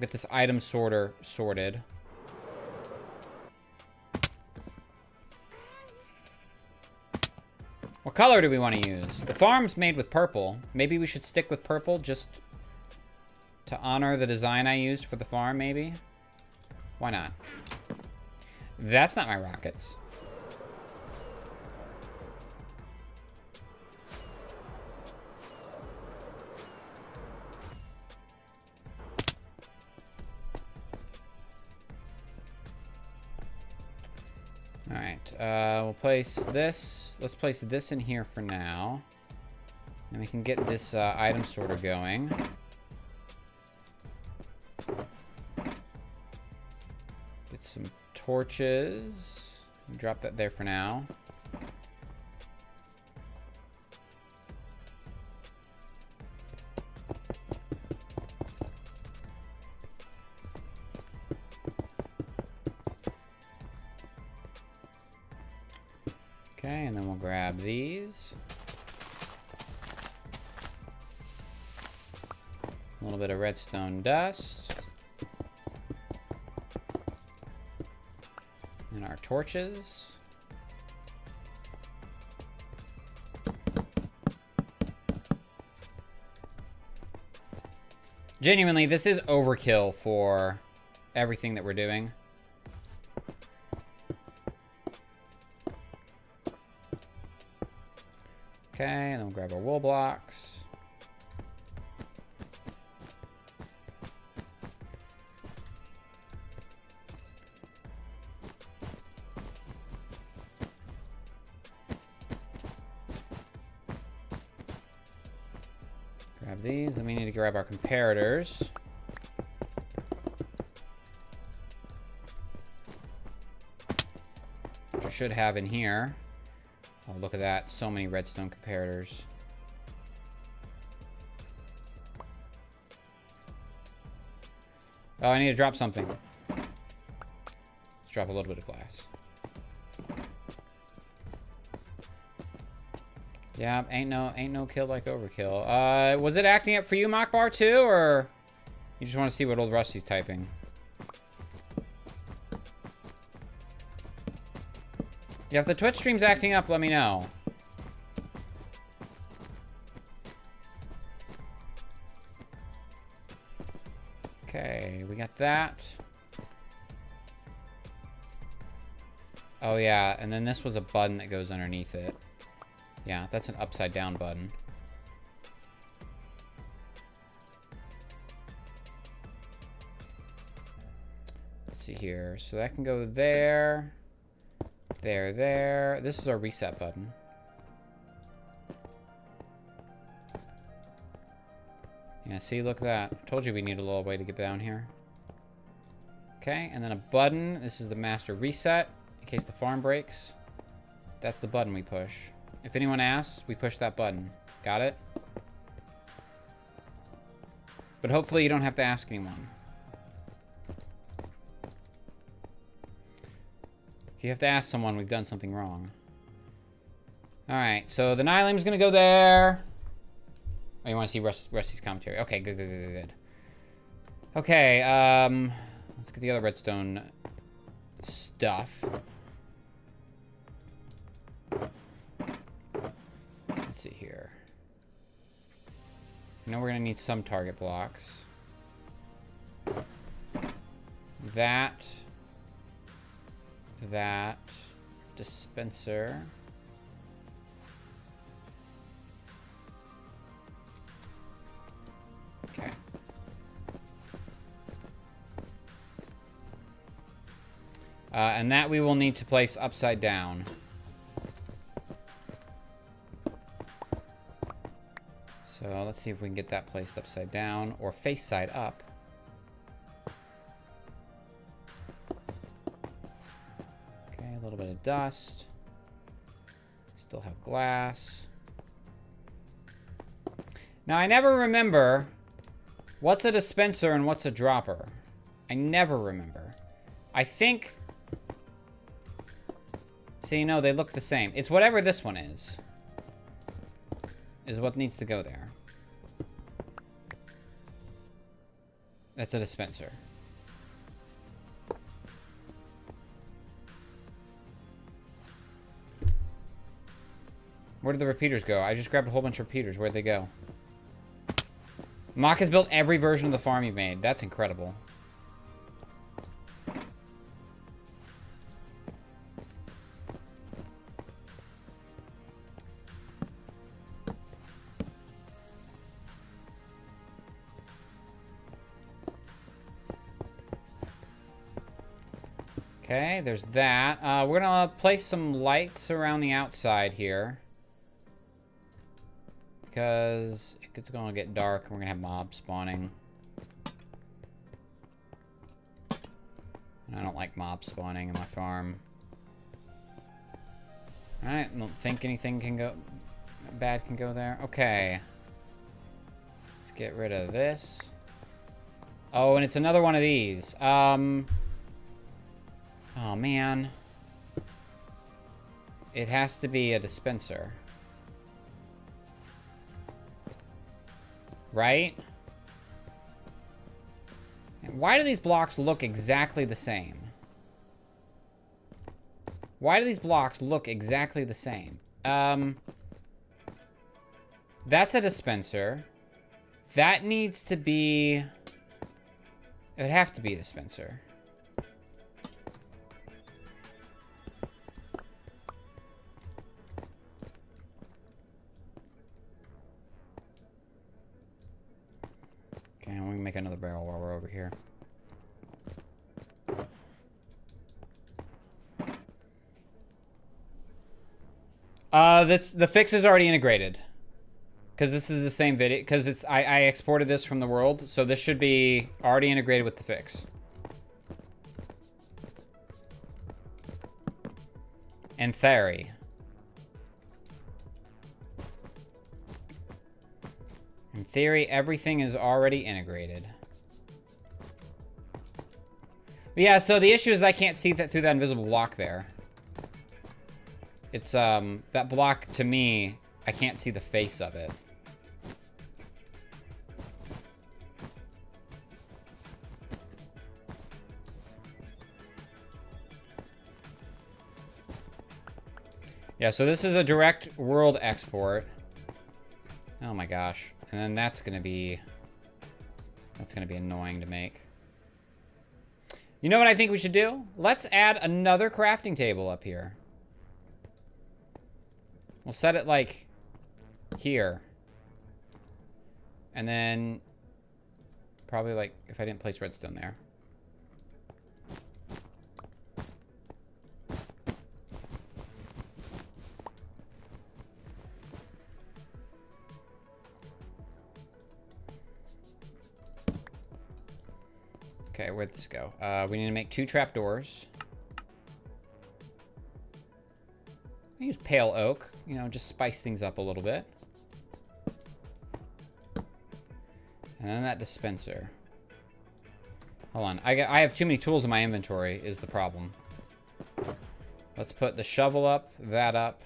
Get this item sorter sorted. What color do we want to use? The farm's made with purple. Maybe we should stick with purple just to honor the design I used for the farm, maybe? Why not? That's not my rockets. Alright, we'll place this. Let's place this in here for now. And we can get this item sorter going. Get some torches. Drop that there for now. Okay, and then we'll grab these. A little bit of redstone dust. And our torches. Genuinely, this is overkill for everything that we're doing. Okay, and then we'll grab our wool blocks. Grab these, and we need to grab our comparators. Which I should have in here. Oh, look at that. So many redstone comparators. Oh, I need to drop something. Let's drop a little bit of glass. Yeah, ain't no kill like overkill. Was it acting up for you, Mockbar, too, or you just want to see what old Rusty's typing? Yeah, if the Twitch stream's acting up, let me know. Okay, we got that. Oh, yeah, and then this was a button that goes underneath it. Yeah, that's an upside down button. Let's see here. So that can go there. There. This is our reset button. Yeah, see, look at that. Told you we need a little way to get down here. Okay, and then a button. This is the master reset, in case the farm breaks. That's the button we push. If anyone asks, we push that button. Got it? But hopefully you don't have to ask anyone. If you have to ask someone, we've done something wrong. Alright, so the Nylium's gonna go there. Oh, you want to see Rusty's commentary? Okay, good. Okay, let's get the other redstone stuff. Let's see here. I know we're gonna need some target blocks. That dispenser. Okay. And that we will need to place upside down. So let's see if we can get that placed upside down or face side up. Okay, a little bit of dust. Still have glass. Now I never remember what's a dispenser and what's a dropper. I never remember. I think... See, no, they look the same. It's whatever this one is what needs to go there. That's a dispenser. Where did the repeaters go? I just grabbed a whole bunch of repeaters. Where'd they go? Mock has built every version of the farm you've made. That's incredible. Okay, there's that. We're gonna place some lights around the outside here. Because it's going to get dark and we're going to have mobs spawning. And I don't like mob spawning in my farm. Alright, I don't think anything can go... bad can go there. Okay. Let's get rid of this. Oh, and it's another one of these. Oh, man. It has to be a dispenser. Right? Why do these blocks look exactly the same? Why do these blocks look exactly the same? That's a dispenser. That needs to be... it would have to be a dispenser. Okay, we can make another barrel while we're over here. The fix is already integrated. Because this is the same video. Because I exported this from the world, so this should be already integrated with the fix. In theory. In theory, everything is already integrated. But yeah, so the issue is I can't see that through that invisible block there. It's, that block, to me, I can't see the face of it. Yeah, so this is a direct world export. Oh my gosh. And then that's gonna be annoying to make. You know what I think we should do? Let's add another crafting table up here. We'll set it like here. And then probably like if I didn't place redstone there. Okay, where'd this go? We need to make 2 trapdoors. I use pale oak, you know, just spice things up a little bit. And then that dispenser. Hold on, I have too many tools in my inventory is the problem. Let's put the shovel up, that up.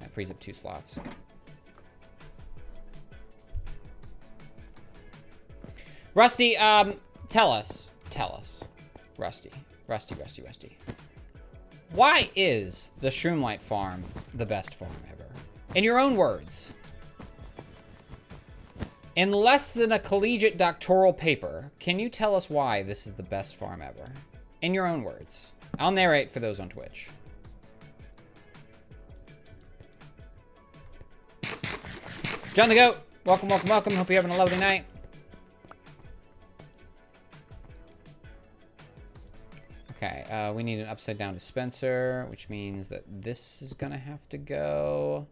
That frees up 2 slots. Rusty, tell us, Rusty. Why is the Shroomlight farm the best farm ever? In your own words. In less than a collegiate doctoral paper, can you tell us why this is the best farm ever? In your own words. I'll narrate for those on Twitch. John the Goat, welcome. Hope you're having a lovely night. Okay, we need an upside down dispenser, which means that this is gonna have to go.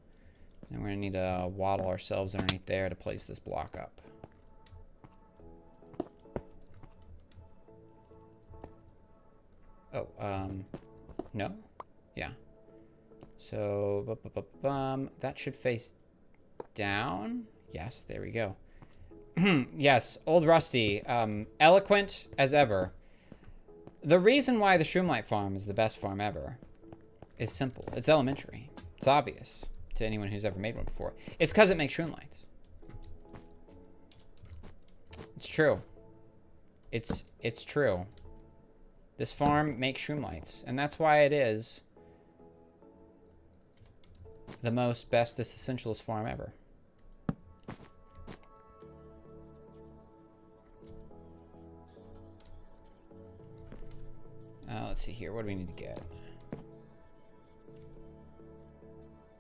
And we're gonna need to waddle ourselves underneath there to place this block up. Oh, no? Yeah. So, that should face down. Yes, there we go. Yes, old Rusty, eloquent as ever. The reason why the Shroomlight farm is the best farm ever is simple. It's elementary. It's obvious to anyone who's ever made one before. It's because it makes Shroomlights. It's true. It's true. This farm makes Shroomlights, and that's why it is the most bestest, essentialist farm ever. Let's see here. What do we need to get?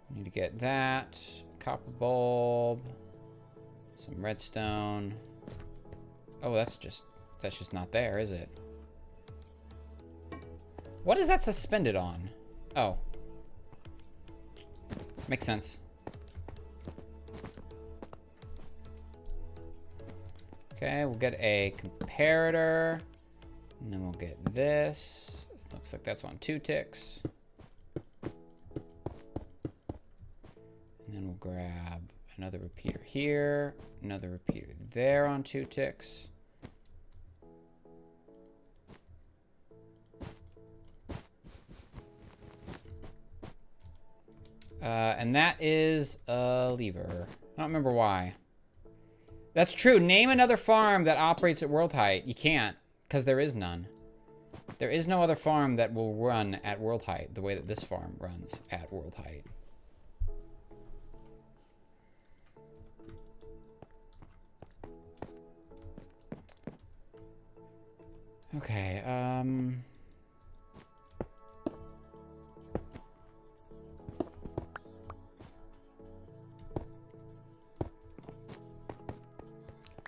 We need to get that. Copper bulb. Some redstone. Oh, that's just not there, is it? What is that suspended on? Oh. Makes sense. Okay, we'll get a comparator. And then we'll get this. Looks like that's on 2 ticks. And then we'll grab another repeater here. Another repeater there on 2 ticks. And that is a lever. I don't remember why. That's true. Name another farm that operates at world height. You can't, because there is none. There is no other farm that will run at world height the way that this farm runs at world height. Okay,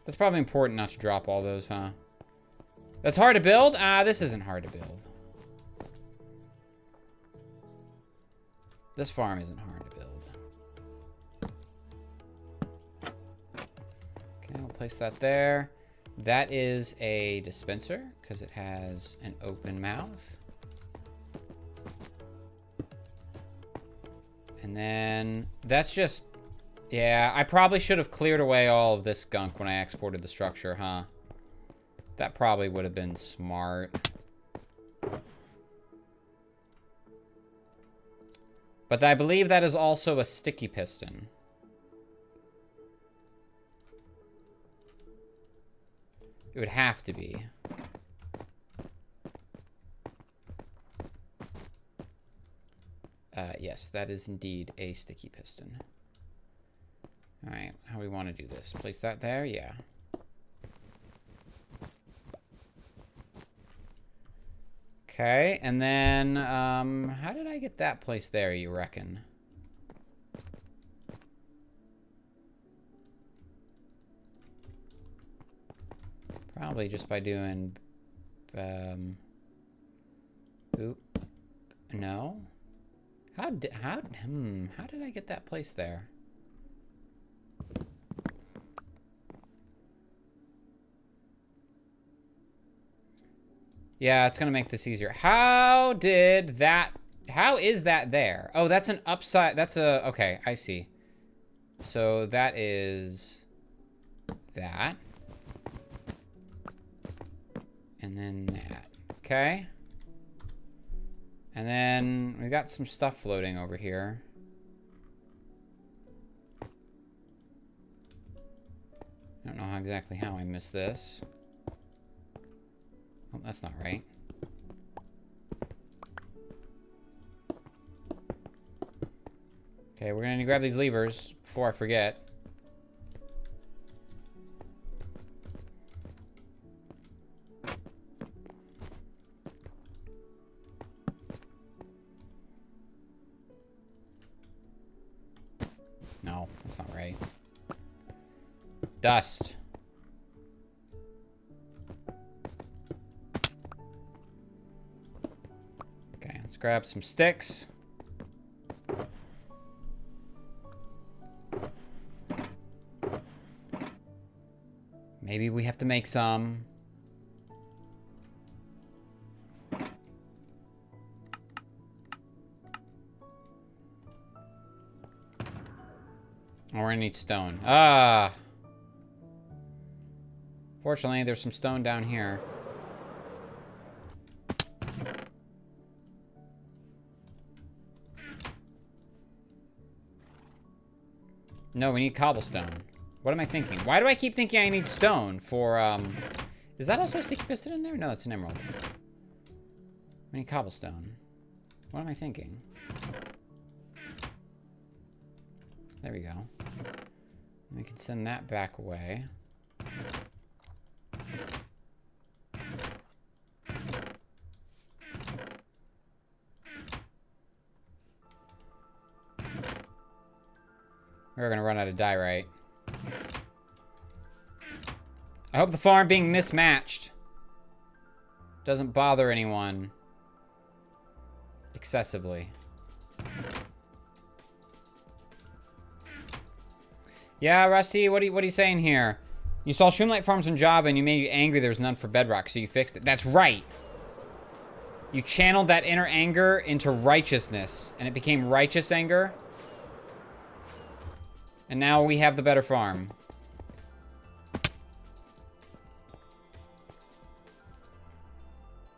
that's probably important not to drop all those, huh? That's hard to build? This isn't hard to build. This farm isn't hard to build. Okay, we'll place that there. That is a dispenser, because it has an open mouth. And then that's just... Yeah, I probably should have cleared away all of this gunk when I exported the structure, huh? That probably would have been smart. But I believe that is also a sticky piston. It would have to be. Yes, that is indeed a sticky piston. All right, how do we want to do this? Place that there? Yeah. Okay, and then, how did I get that placed there, you reckon? Probably just by doing, oop, no? How did I get that placed there? Yeah, it's gonna make this easier. How is that there? Oh, that's an upside, okay, I see. So that is that. And then that, okay. And then we got some stuff floating over here. I don't know exactly how I missed this. Oh, that's not right. Okay, we're gonna need to grab these levers before I forget. No, that's not right. Dust. Okay, let's grab some sticks. Maybe we have to make some. Oh, we're gonna need stone. Ah! Fortunately, there's some stone down here. No, we need cobblestone. What am I thinking? Why do I keep thinking I need stone for, Is that also a sticky piston in there? No, it's an emerald. We need cobblestone. What am I thinking? There we go. We can send that back away. We're gonna run out of diorite. I hope the farm being mismatched doesn't bother anyone excessively. Yeah, Rusty, what are you saying here? You saw Shroomlight farms on Java and you made you angry there was none for Bedrock, so you fixed it. That's right. You channeled that inner anger into righteousness, and it became righteous anger. And now we have the better farm.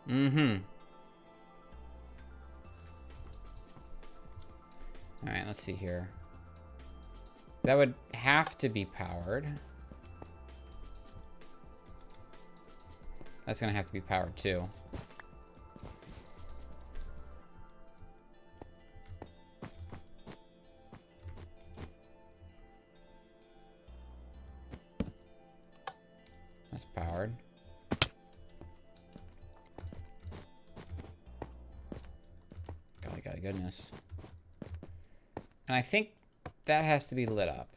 Mm-hmm. Alright, let's see here. That would have to be powered. That's gonna have to be powered too. That's powered. Golly goodness. And I think that has to be lit up.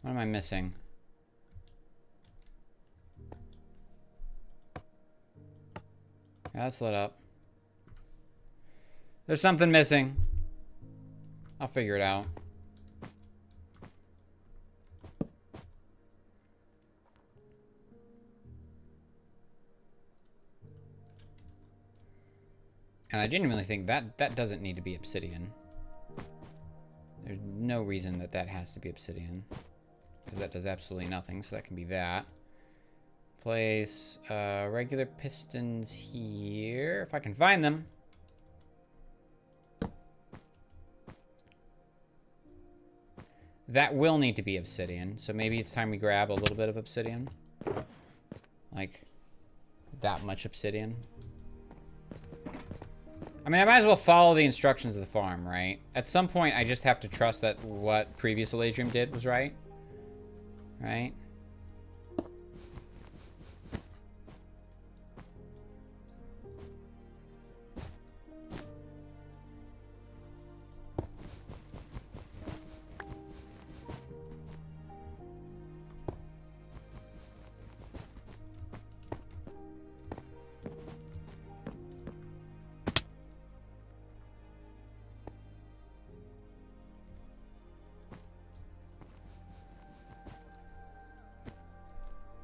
What am I missing? Yeah, that's lit up. There's something missing. I'll figure it out. And I genuinely think that doesn't need to be obsidian. There's no reason that that has to be obsidian. Because that does absolutely nothing, so that can be that. Place regular pistons here, if I can find them. That will need to be obsidian, so maybe it's time we grab a little bit of obsidian. Like, that much obsidian. I mean, I might as well follow the instructions of the farm, right? At some point, I just have to trust that what previous Alaydriem did was right. Right?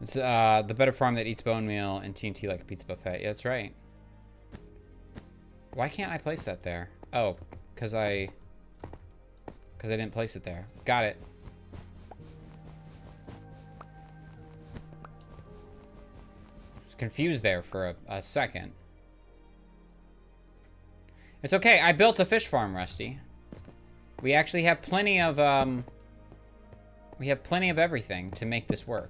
It's the better farm that eats bone meal and TNT like a pizza buffet. Yeah, that's right. Why can't I place that there? Oh, because I didn't place it there. Got it. I was confused there for a second. It's okay. I built a fish farm, Rusty. We actually have plenty of everything to make this work.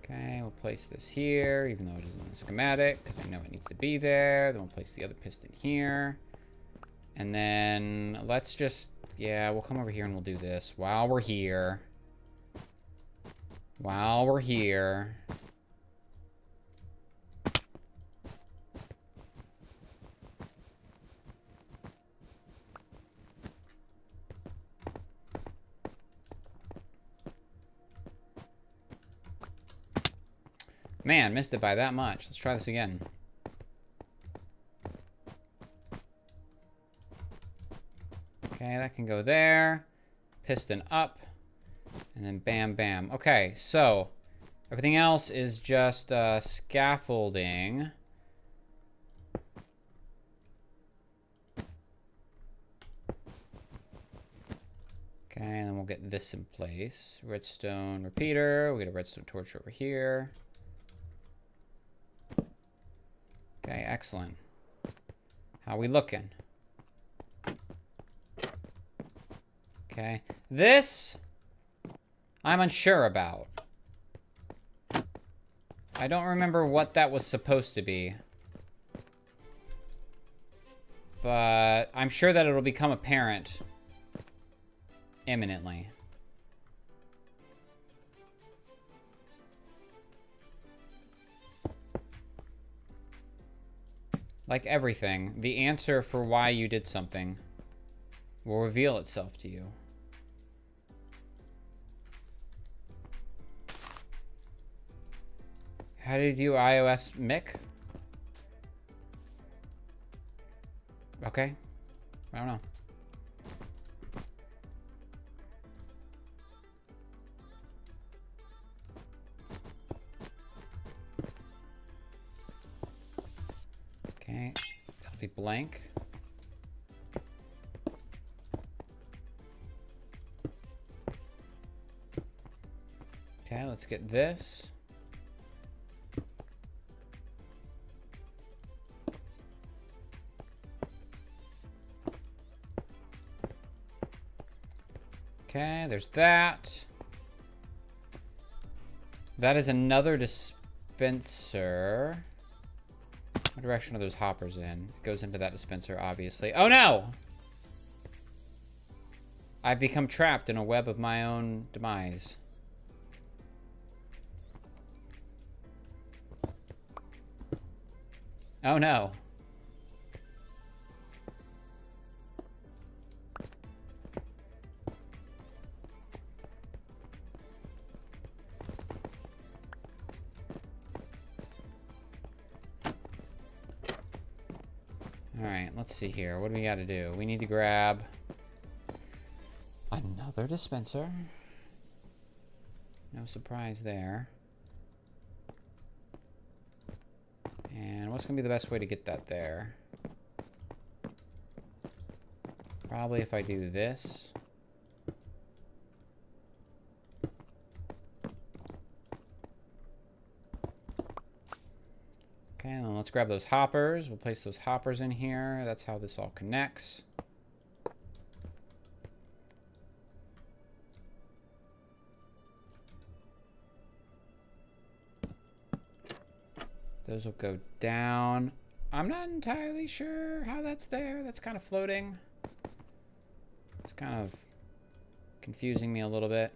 Okay, we'll place this here, even though it isn't in the schematic, because I know it needs to be there. Then we'll place the other piston here. And then let's just, yeah, we'll come over here and we'll do this while we're here. While we're here. Man, missed it by that much. Let's try this again. Okay, that can go there. Piston up. And then bam, bam. Okay, so everything else is just scaffolding. Okay, and then we'll get this in place. Redstone repeater. We'll get a redstone torch over here. Okay, excellent. How we looking? Okay. This, I'm unsure about. I don't remember what that was supposed to be. But I'm sure that it'll become apparent imminently. Like everything, the answer for why you did something will reveal itself to you. How did you iOS Mick? Okay. I don't know. Okay. That'll be blank. Okay, let's get this. Okay, there's that. That is another dispenser. What direction are those hoppers in? It goes into that dispenser, obviously. Oh no! I've become trapped in a web of my own demise. Oh no. Alright, let's see here. What do we gotta do? We need to grab another dispenser. No surprise there. And what's gonna be the best way to get that there? Probably if I do this. Okay, and then let's grab those hoppers. We'll place those hoppers in here. That's how this all connects. Those will go down. I'm not entirely sure how that's there. That's kind of floating. It's kind of confusing me a little bit.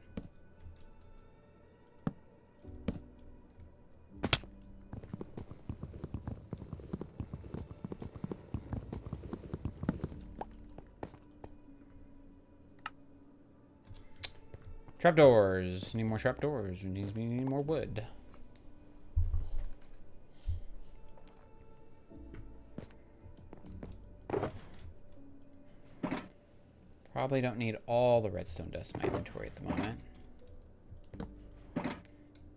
Trapdoors. Need more trapdoors. We need more wood. Probably don't need all the redstone dust in my inventory at the moment.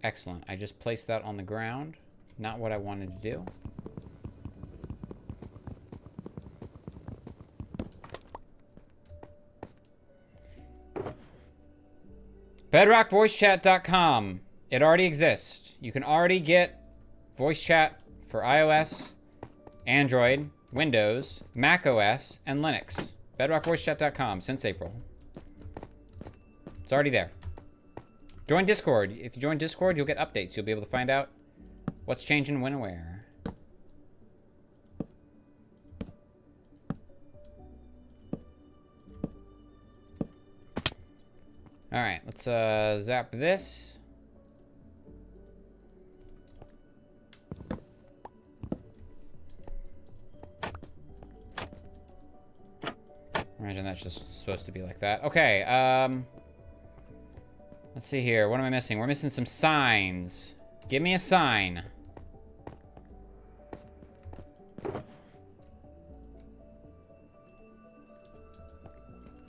Excellent. I just placed that on the ground. Not what I wanted to do. BedrockVoiceChat.com. It already exists. You can already get voice chat for iOS, Android, Windows, Mac OS, and Linux. BedrockVoiceChat.com since April. It's already there. Join Discord. If you join Discord, you'll get updates. You'll be able to find out what's changing when and where. Alright, let's zap this. Imagine that's just supposed to be like that. Okay, let's see here. What am I missing? We're missing some signs. Give me a sign.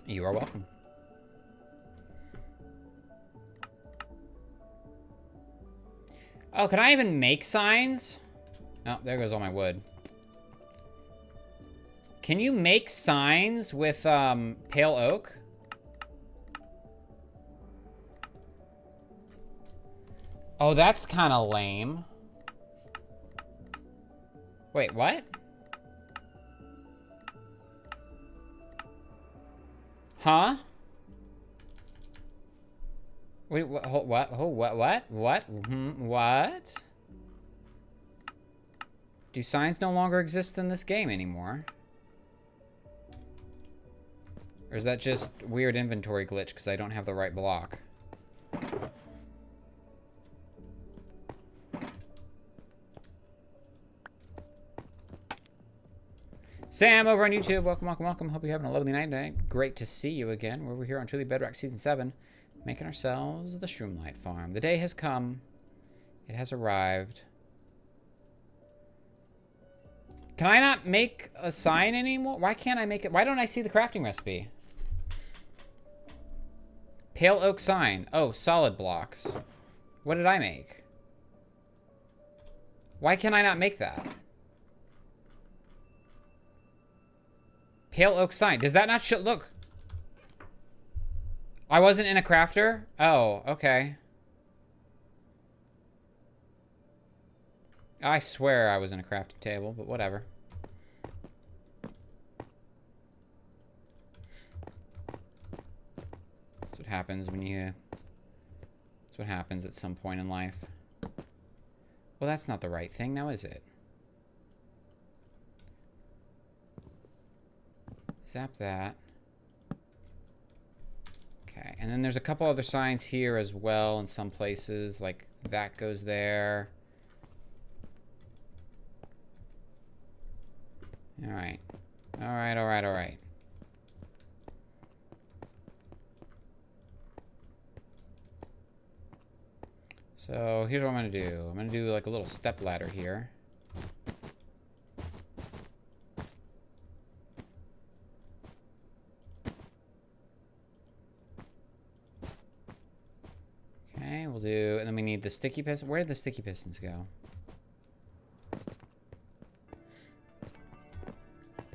You are welcome. Oh, can I even make signs? Oh, there goes all my wood. Can you make signs with pale oak? Oh, that's kind of lame. Wait, what? Huh? Wait, what? What? What? Do signs no longer exist in this game anymore? Or is that just weird inventory glitch because I don't have the right block? Sam over on YouTube, welcome, welcome, welcome. Hope you're having a lovely night tonight. Great to see you again. We're here on Truly Bedrock Season 7, making ourselves the Shroomlight Farm. The day has come. It has arrived. Can I not make a sign anymore? Why can't I make it? Why don't I see the crafting recipe? Pale oak sign. Oh, solid blocks. What did I make? Why can I not make that? Pale oak sign. Does that not show? Look. I wasn't in a crafter? Oh, okay. I swear I was in a crafting table, but whatever. That's what happens when you... That's what happens at some point in life. Well, that's not the right thing now, is it? Zap that. Okay, and then there's a couple other signs here as well in some places. Like, that goes there. Alright. Alright, alright, alright. So, here's what I'm gonna do. I'm gonna do like a little step ladder here. Okay, we'll do... And then we need the sticky piston. Where did the sticky pistons go?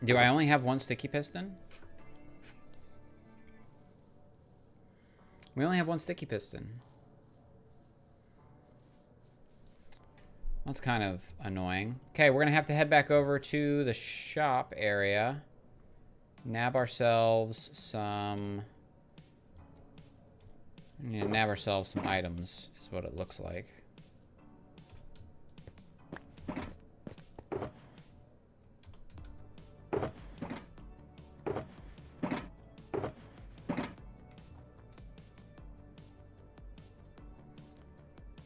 Do I only have one sticky piston? We only have one sticky piston. That's kind of annoying. Okay, we're gonna have to head back over to the shop area. Nab ourselves some... We need to nab ourselves some items, is what it looks like.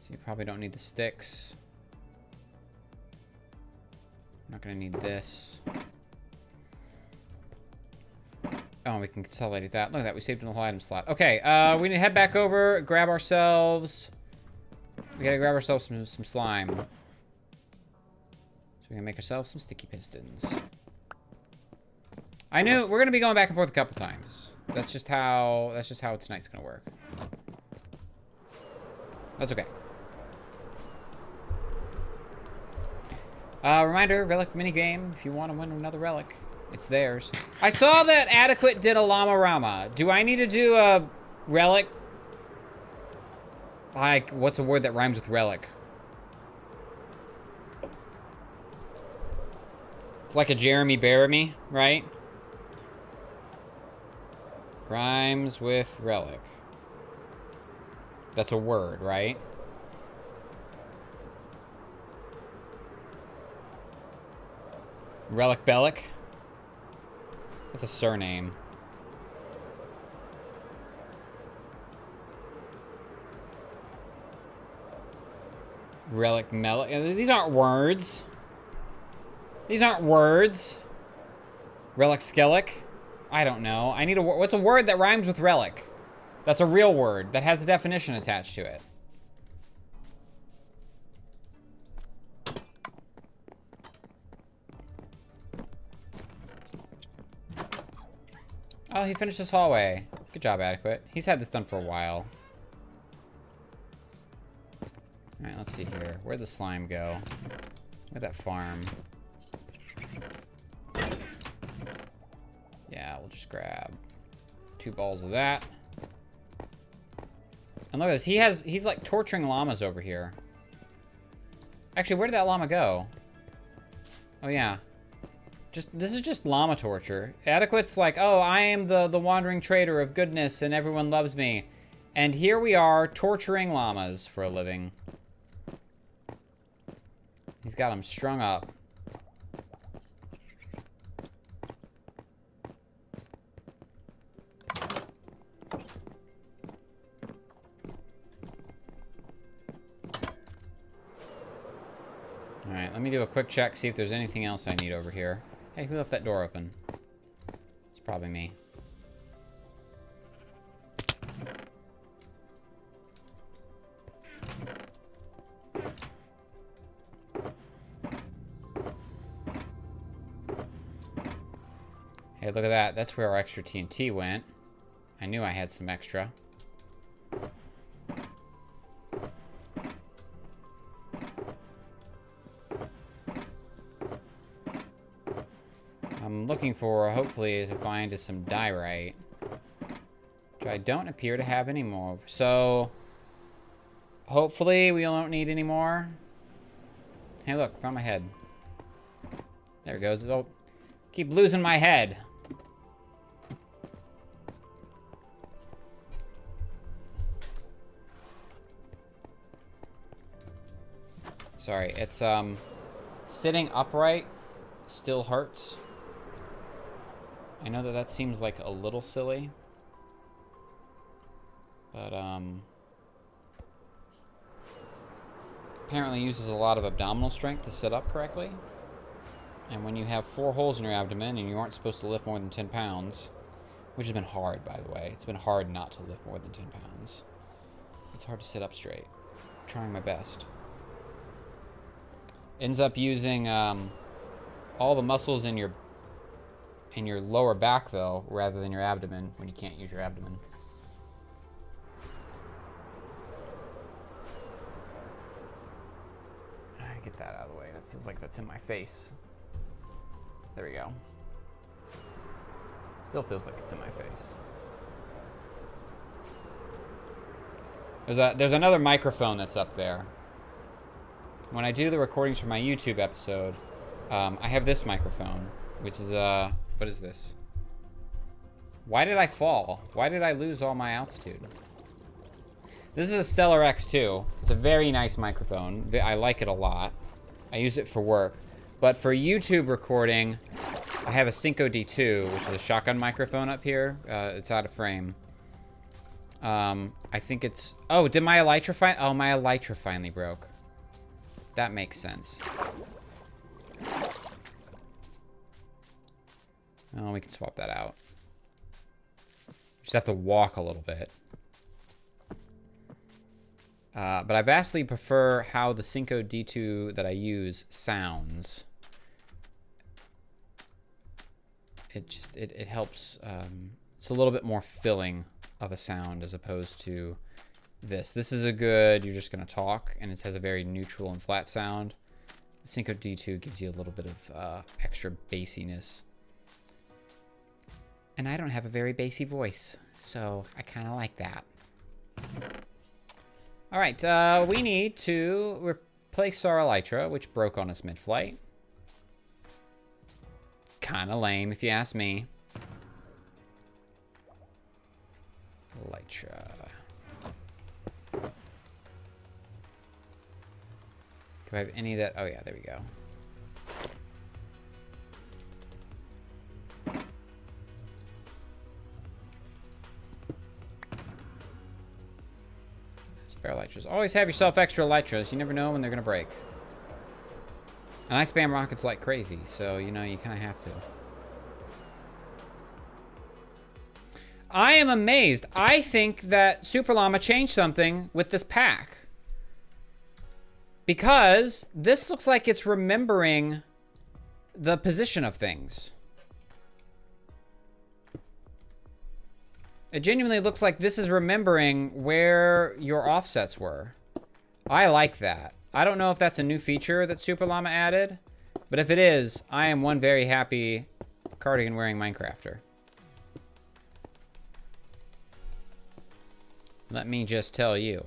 So you probably don't need the sticks. I'm not gonna need this. Oh, we can consolidate that. Look at that, we saved in the whole item slot. Okay, we need to head back over, grab ourselves... We gotta grab ourselves some slime. So we can make ourselves some sticky pistons. I knew, we're gonna be going back and forth a couple times. That's just how tonight's gonna work. That's okay. Reminder, relic minigame. If you want to win another relic, it's theirs. I saw that Adequate did a Llama Rama. Do I need to do a relic? Like, what's a word that rhymes with relic? It's like a Jeremy Bearimy, right? Rhymes with relic. That's a word, right? Relic Bellic? That's a surname. Relic Melic. These aren't words. These aren't words. Relic Skellic? I don't know. I need a word. What's a word that rhymes with relic? That's a real word that has a definition attached to it. Oh, he finished this hallway. Good job, Adequate. He's had this done for a while. Alright, let's see here. Where'd the slime go? Where'd that farm? Yeah, we'll just grab 2 balls of that. And look at this. He's like torturing llamas over here. Actually, where did that llama go? Oh, yeah. This is just llama torture. Adequate's like, oh, I am the wandering trader of goodness and everyone loves me. And here we are torturing llamas for a living. He's got them strung up. Alright, let me do a quick check, see if there's anything else I need over here. Hey, who left that door open? It's probably me. Hey, look at that. That's where our extra TNT went. I knew I had some extra. I'm looking for, hopefully, to find some diorite, which I don't appear to have any more of. So, hopefully we don't need any more. Hey, look, found my head. There it goes. Oh, keep losing my head. Sorry, it's, sitting upright still hurts. I know that that seems like a little silly, but, apparently uses a lot of abdominal strength to sit up correctly. And when you have 4 holes in your abdomen and you aren't supposed to lift more than 10 pounds, which has been hard, by the way. It's been hard not to lift more than 10 pounds. It's hard to sit up straight. I'm trying my best. Ends up using all the muscles in your lower back, though, rather than your abdomen when you can't use your abdomen. Get that out of the way. That feels like that's in my face. There we go. Still feels like it's in my face. There's another microphone that's up there. When I do the recordings for my YouTube episode, I have this microphone, which is what is this? Why did I fall? Why did I lose all my altitude? This is a Stellar X2. It's a very nice microphone. I like it a lot. I use it for work. But for YouTube recording, I have a Synco D2, which is a shotgun microphone up here. It's out of frame. I think it's... Oh, did my elytra Oh, my elytra finally broke. That makes sense. Oh, we can swap that out. Just have to walk a little bit. But I vastly prefer how the Synco D2 that I use sounds. It helps. It's a little bit more filling of a sound as opposed to this. This is a good, you're just going to talk, and it has a very neutral and flat sound. The Synco D2 gives you a little bit of extra bassiness. And I don't have a very bassy voice, so I kind of like that. All right, we need to replace our elytra, which broke on us mid-flight. Kind of lame, if you ask me. Elytra. Do I have any of that? Oh, yeah, there we go. Spare elytras. Always have yourself extra elytras. You never know when they're going to break. And I spam rockets like crazy, so, you know, you kind of have to. I am amazed. I think that Super Llama changed something with this pack. Because this looks like it's remembering the position of things. It genuinely looks like this is remembering where your offsets were. I like that. I don't know if that's a new feature that Super Llama added, but if it is, I am one very happy cardigan wearing Minecrafter. Let me just tell you.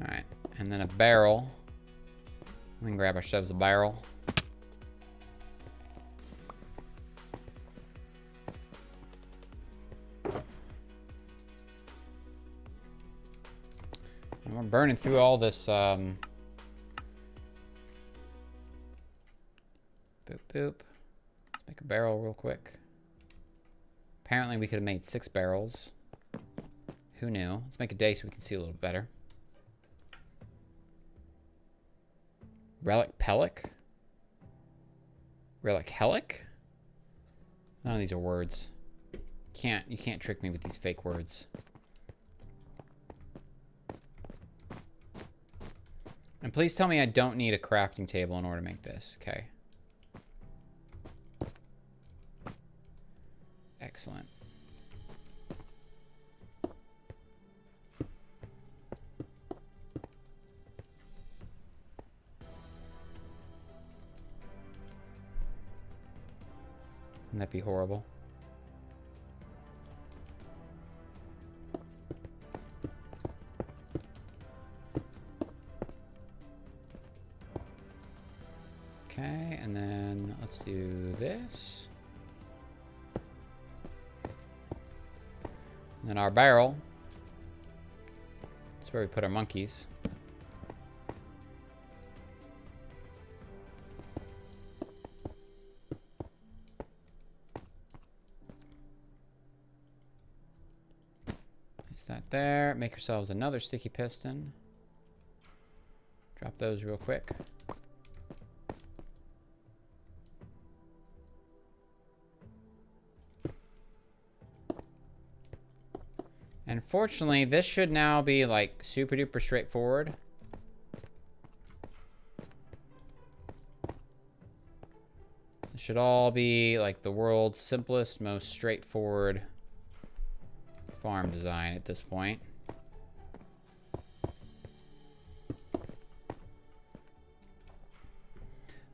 Alright, and then a barrel. We can grab ourselves a barrel. And we're burning through all this, boop, boop. Let's make a barrel real quick. Apparently we could have made 6 barrels. Who knew? Let's make a day so we can see a little better. Relic Pellic? Relic Helic? None of these are words. You can't trick me with these fake words. And please tell me I don't need a crafting table in order to make this. Okay. Excellent. Wouldn't that be horrible? Okay, and then let's do this. And then our barrel. That's where we put our monkeys. Place that there. Make yourselves another sticky piston. Drop those real quick. And fortunately, this should now be like super duper straightforward. This should all be like the world's simplest, most straightforward farm design at this point.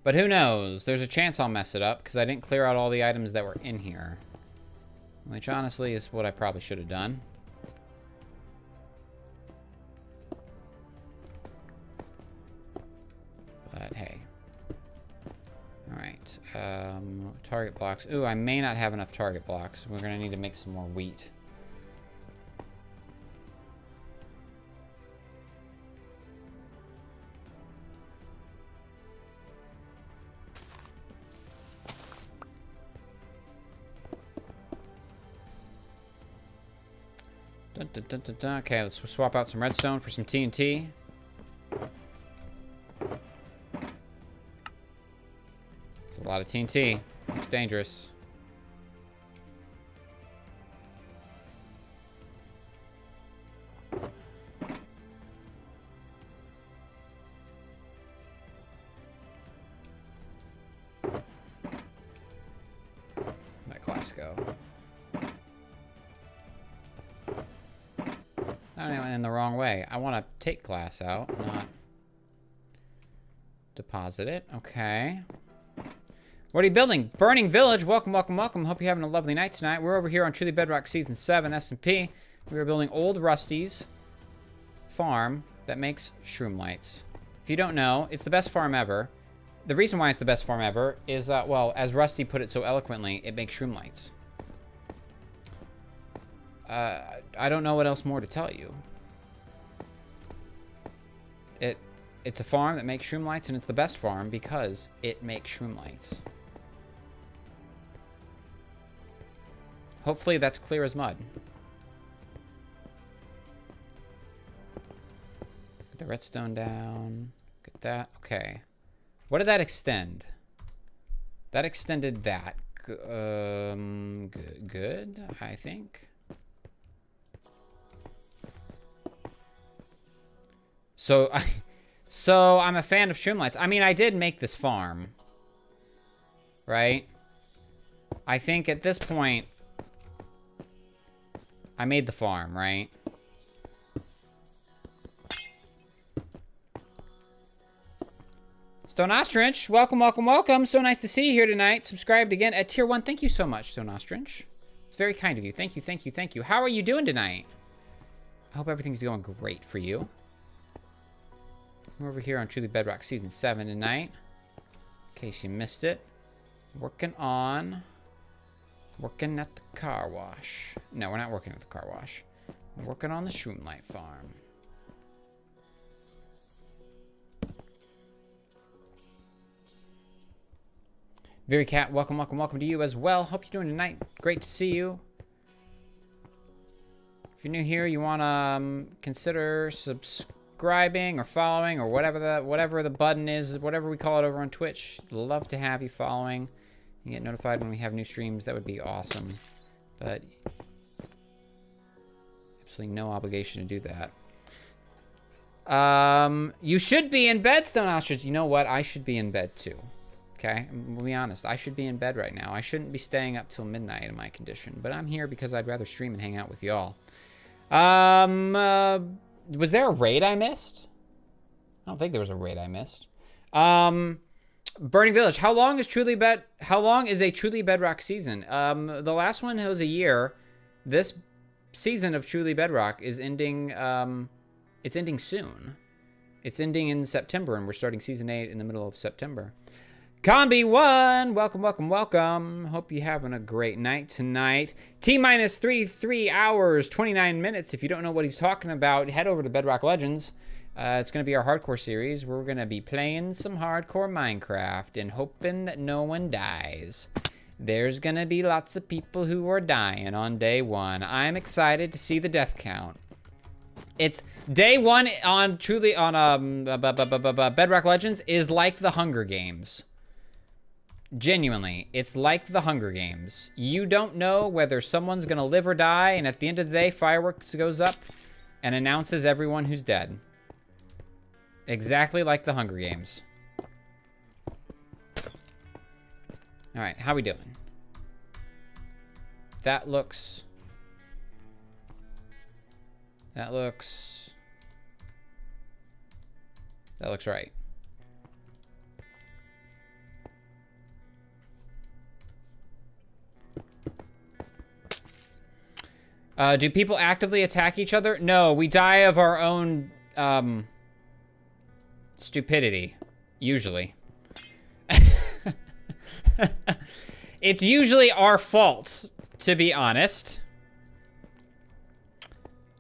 But who knows? There's a chance I'll mess it up because I didn't clear out all the items that were in here. Which honestly is what I probably should have done. But hey. Alright. Target blocks. Ooh, I may not have enough target blocks. We're going to need to make some more wheat. Dun, dun, dun, dun, dun. Okay, let's swap out some redstone for some TNT. It's a lot of TNT. It's dangerous. Let glass go. I went in the wrong way. I want to take glass out, not deposit it. Okay. What are you building? Burning Village. Welcome, welcome, welcome. Hope you're having a lovely night tonight. We're over here on Truly Bedrock Season 7 SMP. We are building Old Rusty's farm that makes Shroomlights. If you don't know, it's the best farm ever. The reason why it's the best farm ever is, well, as Rusty put it so eloquently, it makes Shroomlights. I don't know what else more to tell you. It's a farm that makes Shroomlights, and it's the best farm because it makes Shroomlights. Hopefully that's clear as mud. Get the redstone down. Get that. Okay. What did that extend? That extended that. Good, I think. So I'm a fan of Shroomlights. I mean, I did make this farm, right? I think at this point, I made the farm, right? Stone Ostrich, welcome, welcome, welcome. So nice to see you here tonight. Subscribed again at Tier 1. Thank you so much, Stone Ostrich. It's very kind of you. Thank you, thank you, thank you. How are you doing tonight? I hope everything's going great for you. We're over here on Truly Bedrock Season 7 tonight. In case you missed it. Working at the car wash. No, we're not working at the car wash. We're working on the Shroomlight farm. Very Cat, welcome, welcome, welcome to you as well. Hope you're doing tonight. Great to see you. If you're new here, you want to consider subscribing or following or whatever the button is, whatever we call it over on Twitch. Love to have you following. You get notified when we have new streams. That would be awesome. But absolutely no obligation to do that. You should be in bed, Stone Ostrich. You know what? I should be in bed too. Okay? We'll be honest. I should be in bed right now. I shouldn't be staying up till midnight in my condition. But I'm here because I'd rather stream and hang out with y'all. Was there a raid I missed? I don't think there was a raid I missed. Burning Village. How long is a truly Bedrock season? The last one was a year. This season of Truly Bedrock is ending, it's ending soon. It's ending in September, and we're starting Season 8 in the middle of September. Combi1, welcome, welcome, welcome. Hope you're having a great night tonight. T-minus 3 hours, 29 minutes. If you don't know what he's talking about, head over to Bedrock Legends. It's going to be our hardcore series. We're going to be playing some hardcore Minecraft and hoping that no one dies. There's going to be lots of people who are dying on day one. I'm excited to see the death count. It's day one on Bedrock Legends is like the Hunger Games. Genuinely, it's like the Hunger Games. You don't know whether someone's going to live or die, and at the end of the day, fireworks goes up and announces everyone who's dead. Exactly like the Hunger Games. All right, how we doing? That looks right. Do people actively attack each other? No, we die of our own stupidity, usually. It's usually our fault, to be honest.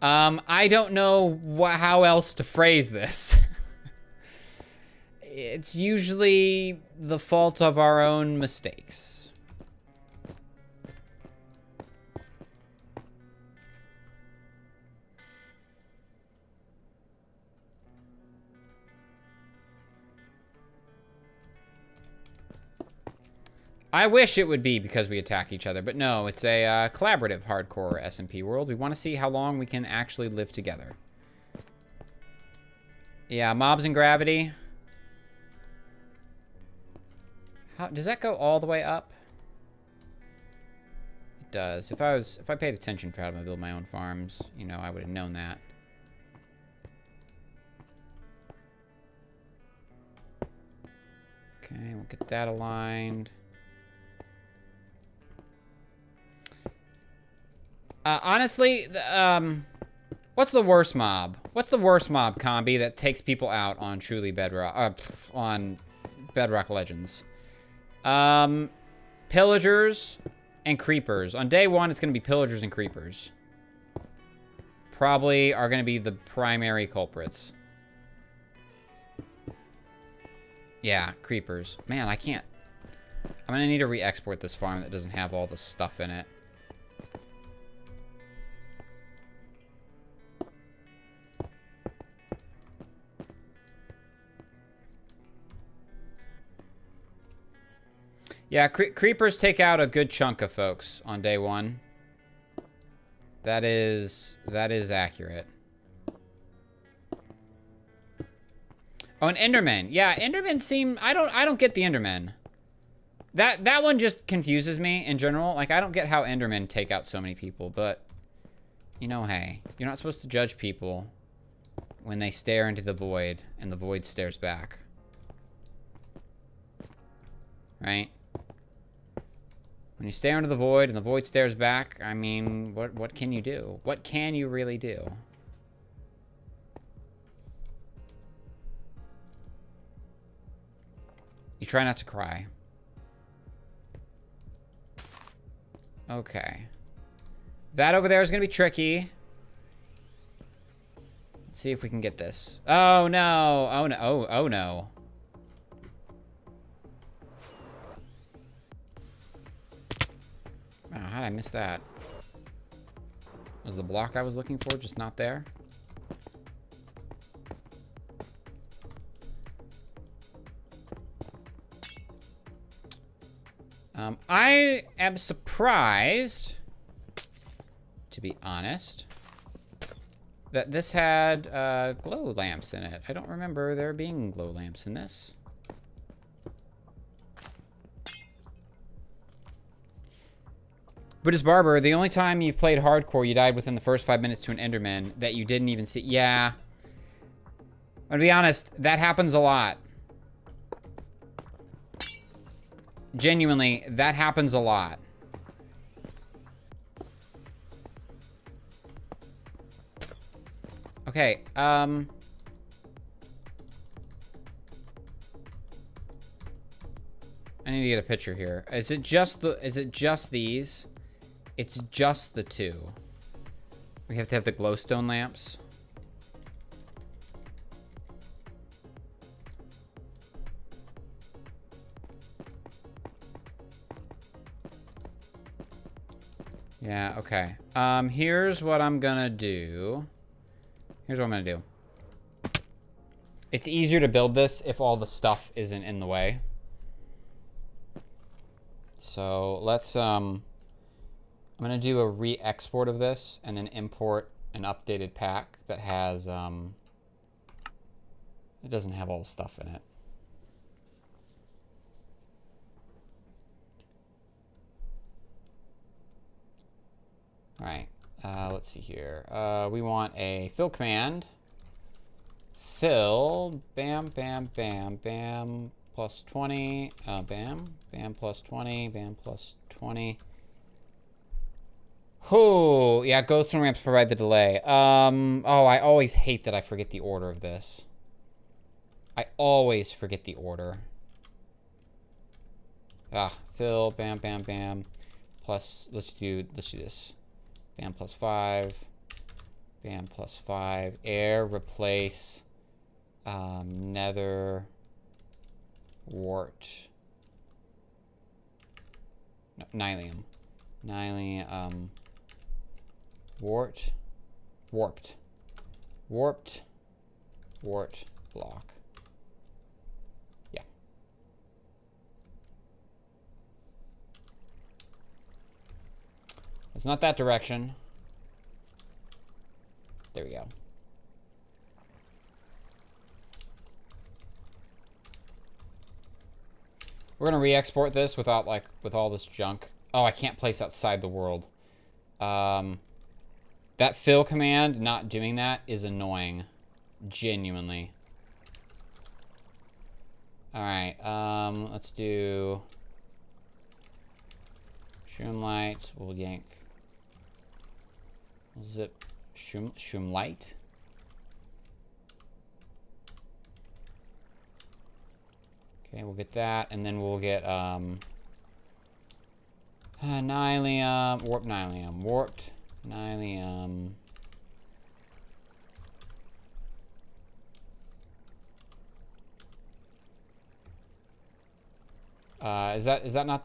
I don't know how else to phrase this. It's usually the fault of our own mistakes. I wish it would be because we attack each other, but no, it's a collaborative hardcore SMP world. We want to see how long we can actually live together. Yeah, mobs and gravity. How does that go all the way up? It does. If I paid attention for how to build my own farms, you know, I would have known that. Okay, we'll get that aligned. Honestly, what's the worst mob? What's the worst mob, Combi, that takes people out on truly Bedrock, on Bedrock Legends? Pillagers and creepers. On day one, it's going to be pillagers and creepers. Probably are going to be the primary culprits. Yeah, creepers. Man, I can't. I'm going to need to re-export this farm that doesn't have all the stuff in it. Yeah, creepers take out a good chunk of folks on day one. That is accurate. Oh, and Endermen. Yeah, Endermen seem... I don't get the Endermen. That one just confuses me in general. Like, I don't get how Endermen take out so many people, but... You know, hey. You're not supposed to judge people when they stare into the void and the void stares back. Right? When you stare into the void and the void stares back, I mean, what can you do? What can you really do? You try not to cry. Okay. That over there is going to be tricky. Let's see if we can get this. Oh, no. Oh, no. Oh, no. Wow, how did I miss that? Was the block I was looking for just not there? I am surprised, to be honest. that this had glow lamps in it. I don't remember there being glow lamps in this. Buddhist Barber, the only time you've played hardcore, you died within the first 5 minutes to an Enderman that you didn't even see. Yeah. I'm gonna be honest, that happens a lot. Genuinely, that happens a lot. Okay, I need to get a picture here. Is it just these? It's just the two. We have to have the glowstone lamps. Yeah, okay. Here's what I'm gonna do. It's easier to build this if all the stuff isn't in the way. So let's, I'm gonna do a re-export of this and then import an updated pack that has, it doesn't have all the stuff in it. All right, let's see here. We want a fill command. Fill, bam, bam, bam, bam, plus 20, bam, bam, plus 20, bam, plus 20. Oh, yeah, ghost and ramps provide the delay. Oh, I always hate that I forget the order of this. I always forget the order. Ah, fill, bam, bam, bam, plus, let's do this. Bam plus 5, bam plus 5, air, replace, nether, wart, no, nylium, wart, warped, wart block. Yeah. It's not that direction. There we go. We're gonna re-export this without, like, with all this junk. Oh, I can't place outside the world. That fill command, not doing that, is annoying. Genuinely. Alright, let's do Shroomlights. We'll yank. We'll zip Shroomlight. Okay, we'll get that, and then we'll get nylium, warped nylium. Is that not,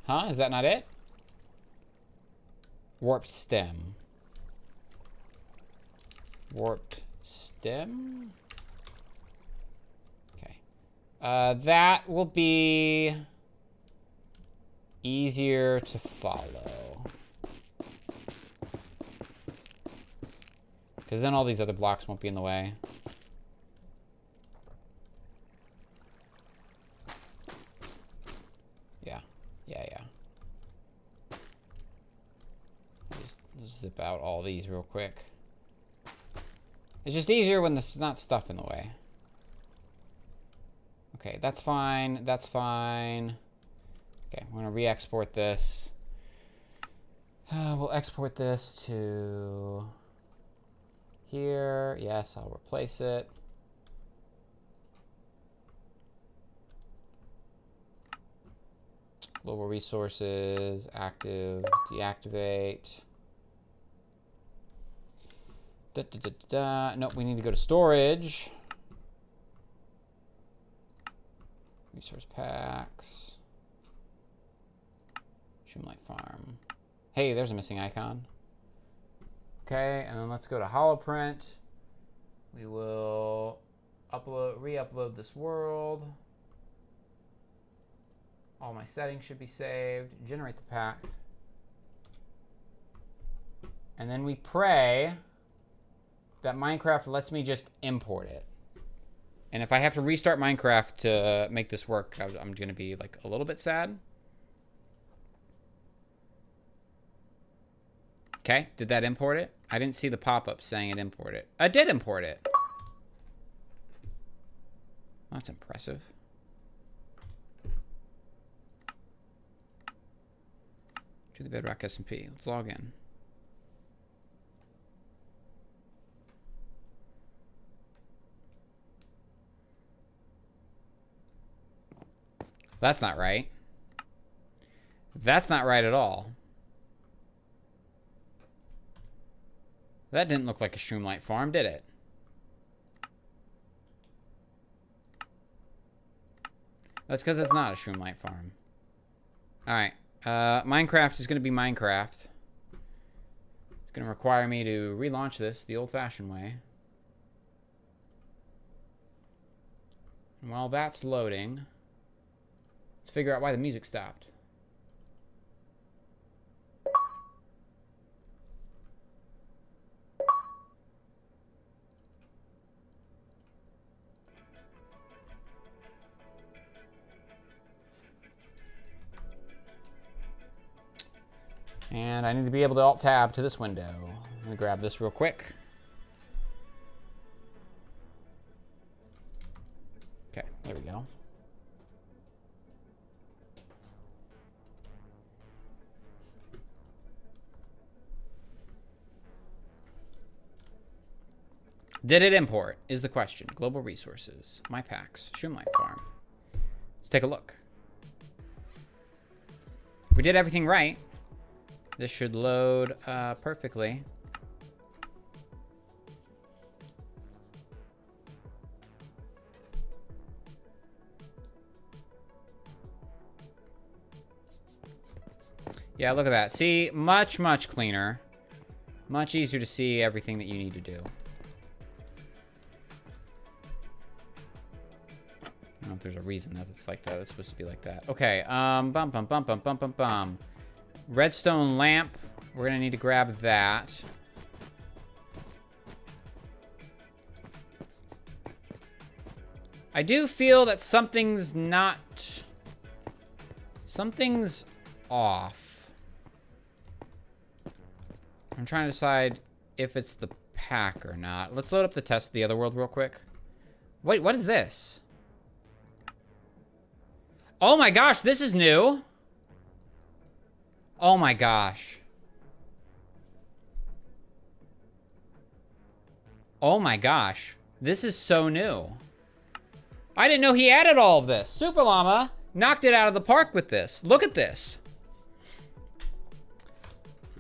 huh? Is that not it? Warped stem. Warped stem. That will be easier to follow. Because then all these other blocks won't be in the way. Yeah. Just zip out all these real quick. It's just easier when there's not stuff in the way. Okay, that's fine. That's fine. Okay, we're gonna re-export this. We'll export this to here. Yes, I'll replace it. Global resources, active, deactivate. Nope, we need to go to storage. Resource packs. Shroomlight farm. Hey, there's a missing icon. Okay, and then let's go to holoprint. We will re-upload this world. All my settings should be saved. Generate the pack. And then we pray that Minecraft lets me just import it. And if I have to restart Minecraft to make this work, I'm going to be like a little bit sad. Okay, did that import it? I didn't see the pop-up saying it imported it. I did import it. That's impressive. To the Bedrock SMP. Let's log in. That's not right. That's not right at all. That didn't look like a Shroomlight farm, did it? That's because it's not a Shroomlight farm. Alright. Minecraft is going to be Minecraft. It's going to require me to relaunch this the old-fashioned way. And while that's loading, let's figure out why the music stopped. And I need to be able to Alt-Tab to this window. Let me grab this real quick. Okay, there we go. Did it import, is the question. Global resources, my packs, Shroomlight farm. Let's take a look. We did everything right. This should load perfectly. Yeah, look at that. See, much, much cleaner. Much easier to see everything that you need to do. I don't know if there's a reason that it's like that. It's supposed to be like that. Okay, bum, bum, bum, bum, bum, bum, bum. Redstone lamp. We're gonna need to grab that. I do feel that something's off. I'm trying to decide if it's the pack or not. Let's load up the test of the other world real quick. Wait, what is this? Oh my gosh, this is new. Oh my gosh. Oh my gosh. This is so new. I didn't know he added all of this. Super Llama knocked it out of the park with this. Look at this.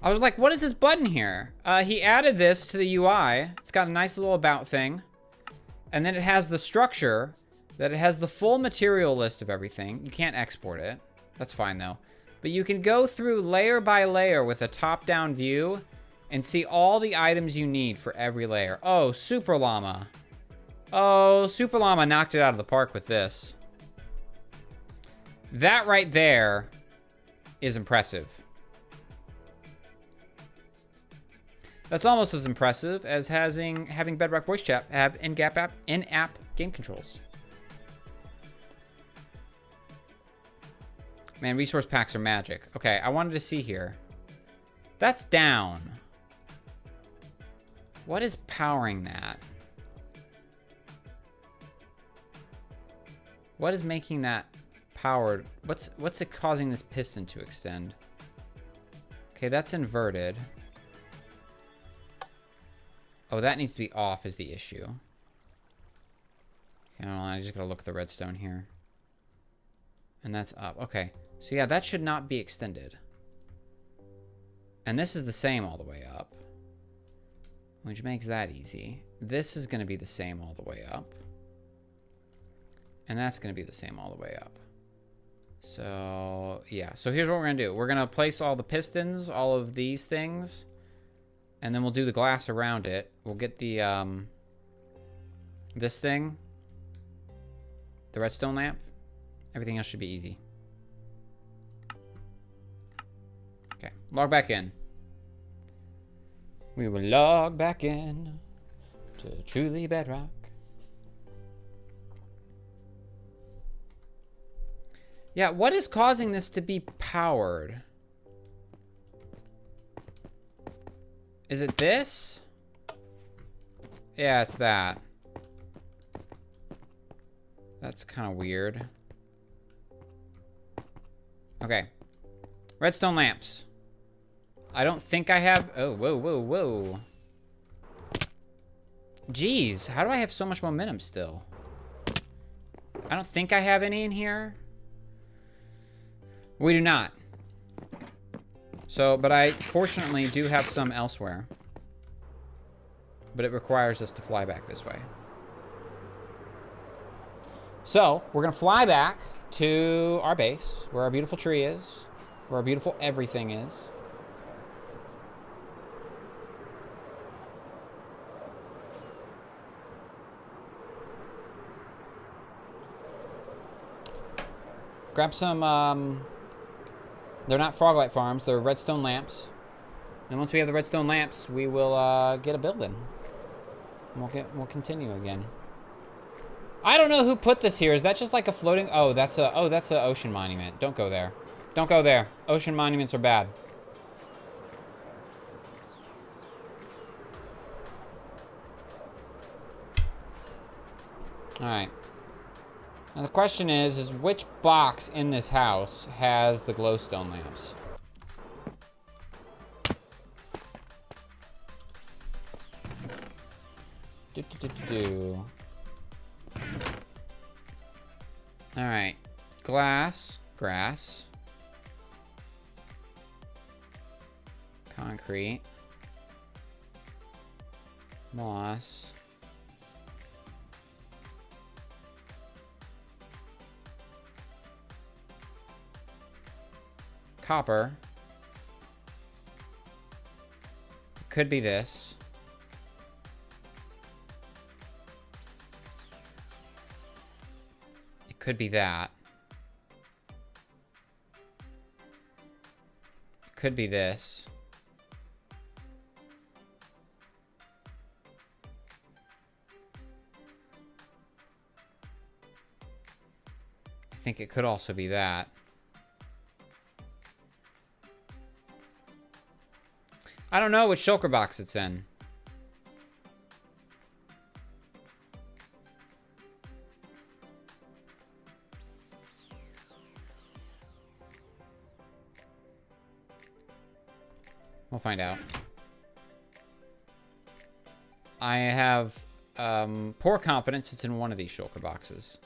I was like, what is this button here? He added this to the UI. It's got a nice little about thing. And then it has the structure that it has the full material list of everything. You can't export it. That's fine though. But you can go through layer by layer with a top-down view and see all the items you need for every layer. Oh, Super Llama. Oh, Super Llama knocked it out of the park with this. That right there is impressive. That's almost as impressive as having Bedrock voice chat have in-app game controls. Man, resource packs are magic. Okay, I wanted to see here. That's down. What is powering that? What is making that powered? What's it causing this piston to extend? Okay, that's inverted. Oh, that needs to be off is the issue. Okay, hold on, I just gotta look at the redstone here. And that's up. Okay. So yeah, that should not be extended. And this is the same all the way up, which makes that easy. This is going to be the same all the way up. And that's going to be the same all the way up. So yeah, so here's what we're going to do. We're going to place all the pistons, all of these things, and then we'll do the glass around it. We'll get the, this thing, the redstone lamp. Everything else should be easy. Okay, log back in. We will log back in. To truly bedrock. Yeah, what is causing this to be powered? Is it this? Yeah, it's that. That's kind of weird. Okay. Redstone lamps. I don't think I have... Oh, whoa, whoa, whoa. Jeez, how do I have so much momentum still? I don't think I have any in here. We do not. So, but I fortunately do have some elsewhere. But it requires us to fly back this way. So, we're going to fly back to our base, where our beautiful tree is, where our beautiful everything is. Grab some, they're not Froglight farms, they're redstone lamps. And once we have the redstone lamps, we will get a building. And we'll continue again. I don't know who put this here. Is that just like a floating? Oh, that's a ocean monument. Don't go there. Don't go there. Ocean monuments are bad. All right. Now the question is which box in this house has the glowstone lamps? All right, glass, grass, concrete, moss, copper. It could be this. Could be that. Could be this. I think it could also be that. I don't know which shulker box it's in. We'll find out. I have poor confidence it's in one of these shulker boxes.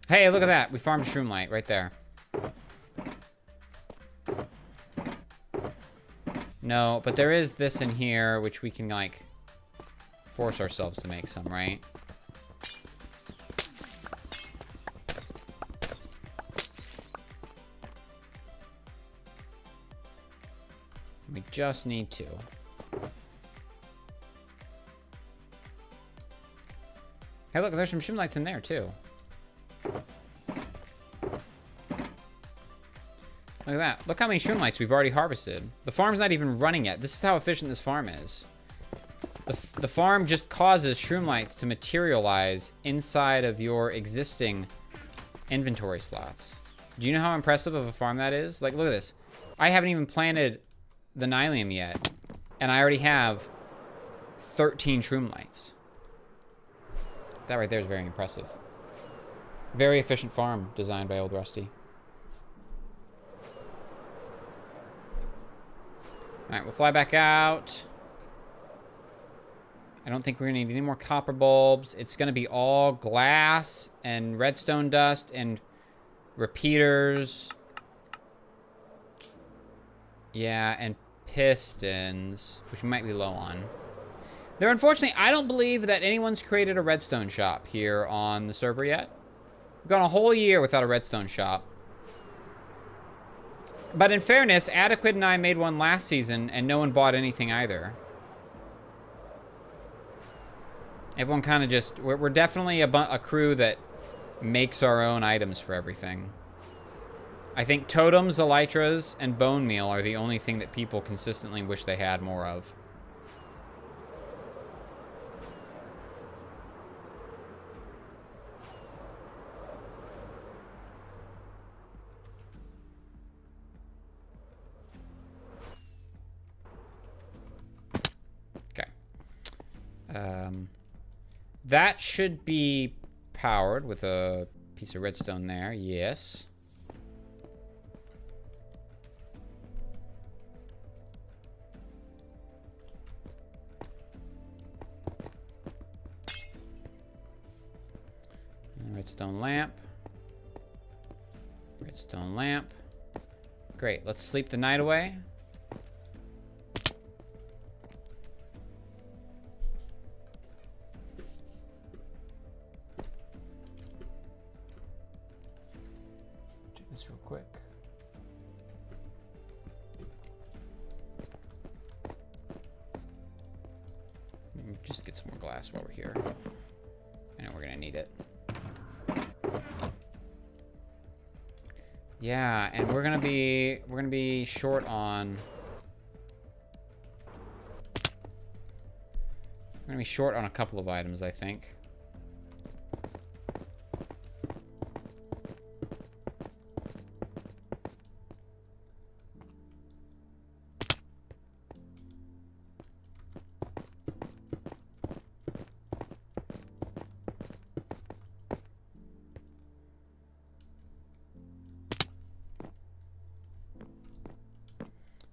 Hey, look at that. We farmed a Shroomlight right there. No, but there is this in here, which we can, like, force ourselves to make some, right? We just need to. Hey, look, there's some Shroomlights in there, too. Look at that. Look how many Shroomlights we've already harvested. The farm's not even running yet. This is how efficient this farm is. The farm just causes Shroomlights to materialize inside of your existing inventory slots. Do you know how impressive of a farm that is? Like, look at this. I haven't even planted the Alaydriem yet, and I already have 13 Shroomlights. That right there is very impressive. Very efficient farm designed by Old Rusty. Alright, we'll fly back out. I don't think we're gonna need any more copper bulbs. It's gonna be all glass and redstone dust and repeaters. Yeah, and pistons, which we might be low on. There, unfortunately, I don't believe that anyone's created a redstone shop here on the server yet. We've gone a whole year without a redstone shop. But in fairness, Adequate and I made one last season, and no one bought anything either. Everyone kind of just... We're definitely a crew that makes our own items for everything. I think totems, elytras, and bone meal are the only thing that people consistently wish they had more of. Okay. That should be powered with a piece of redstone there. Yes. Redstone lamp. Redstone lamp. Great. Let's sleep the night away. Do this real quick. Just get some more glass while we're here. I know we're gonna need it. Yeah, and we're gonna be short on a couple of items, I think.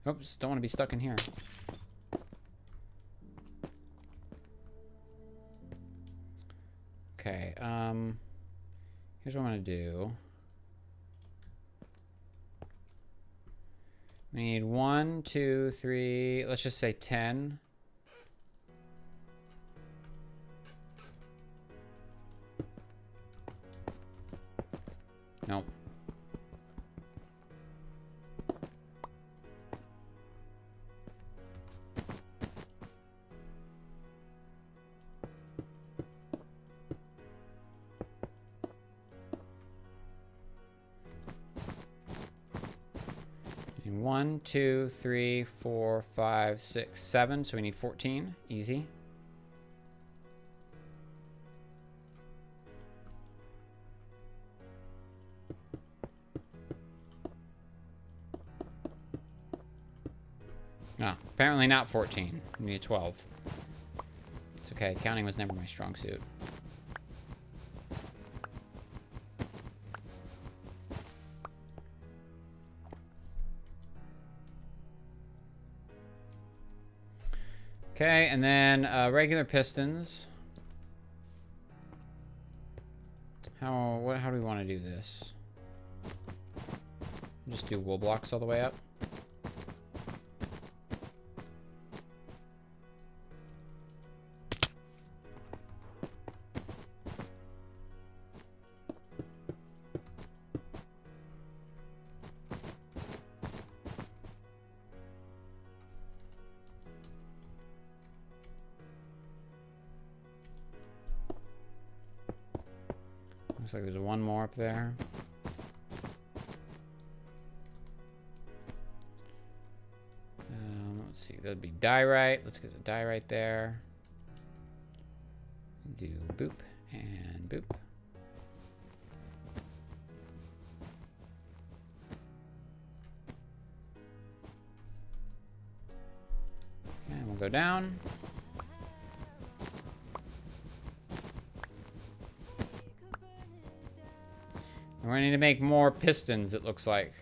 Oops, don't want to be stuck in here. Okay, here's what I'm gonna do. We need 1, 2, 3, let's just say 10. Nope. And 1, 2, 3, 4, 5, 6, 7. So we need 14. Easy. No, apparently not 14. We need 12. It's okay. Counting was never my strong suit. Okay, and then regular pistons. How do we want to do this? Just do wool blocks all the way up. Looks like there's one more up there. Let's see, that'd be diorite. Let's get a diorite there. Do boop and boop. Okay, and we'll go down. And we're gonna need to make more pistons, it looks like.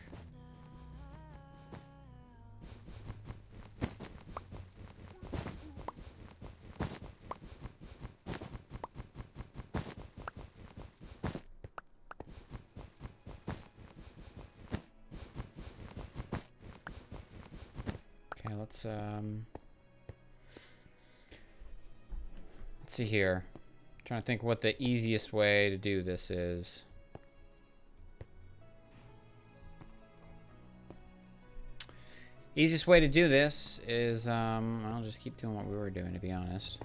Okay, let's see here. I'm trying to think what the easiest way to do this is. Easiest way to do this is, I'll just keep doing what we were doing, to be honest.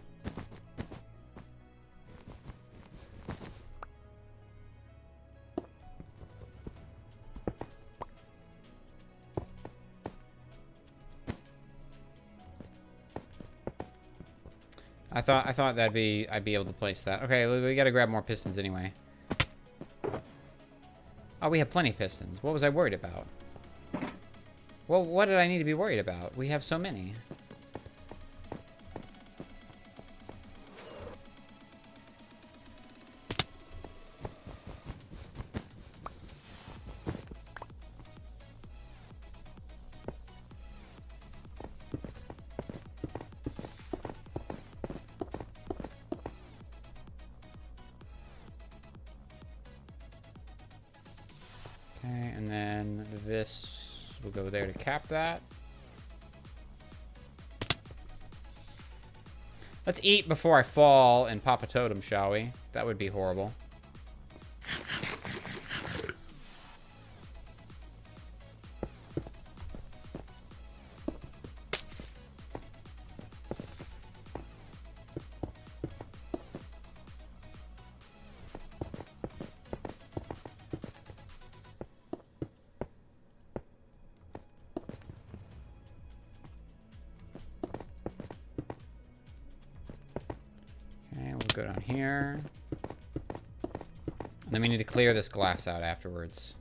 I thought I'd be able to place that. Okay, we gotta grab more pistons anyway. Oh, we have plenty of pistons. What was I worried about? Well, what did I need to be worried about? We have so many. Okay, and then this will go there to cap that. Let's eat before I fall and pop a totem, shall we? That would be horrible. Go down here. And then we need to clear this glass out afterwards.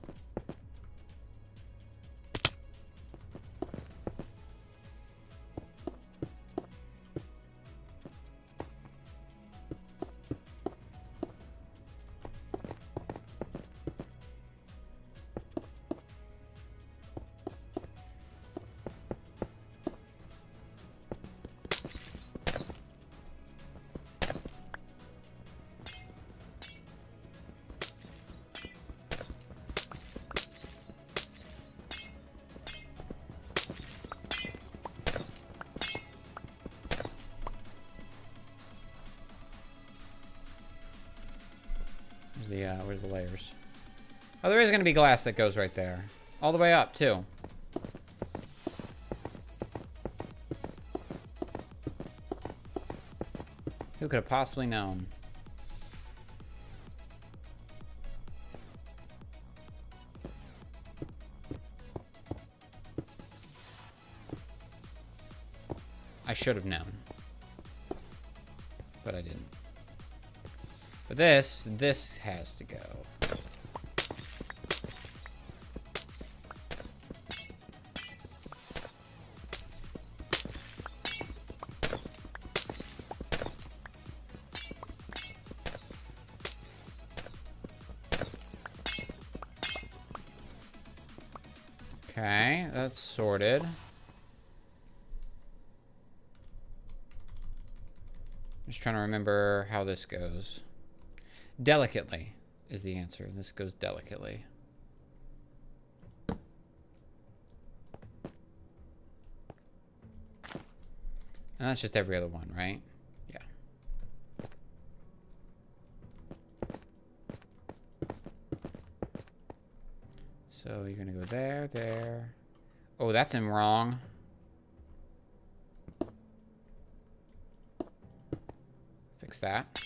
Where's the layers? Oh, there is going to be glass that goes right there. All the way up, too. Who could have possibly known? I should have known. But I didn't. But this has to go. Okay, that's sorted. Just trying to remember how this goes. Delicately is the answer. This goes delicately. And that's just every other one, right? Yeah. So you're gonna go there, there. Oh, that's in wrong. Fix that.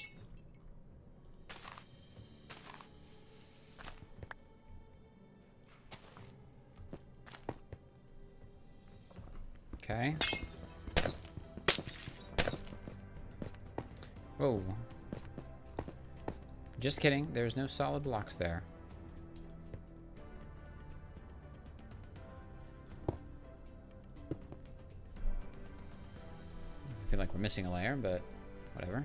Okay. Whoa. Just kidding. There's no solid blocks there. I feel like we're missing a layer, but whatever.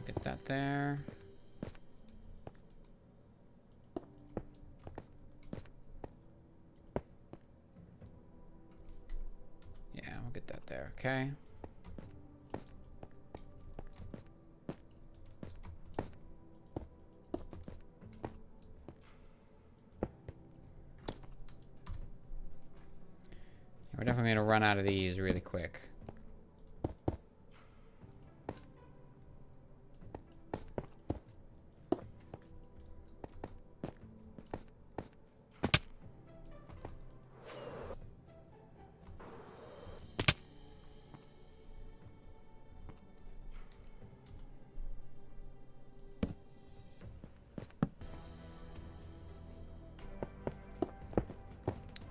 Get that there. Yeah, we'll get that there, okay. We're definitely gonna run out of these really quick.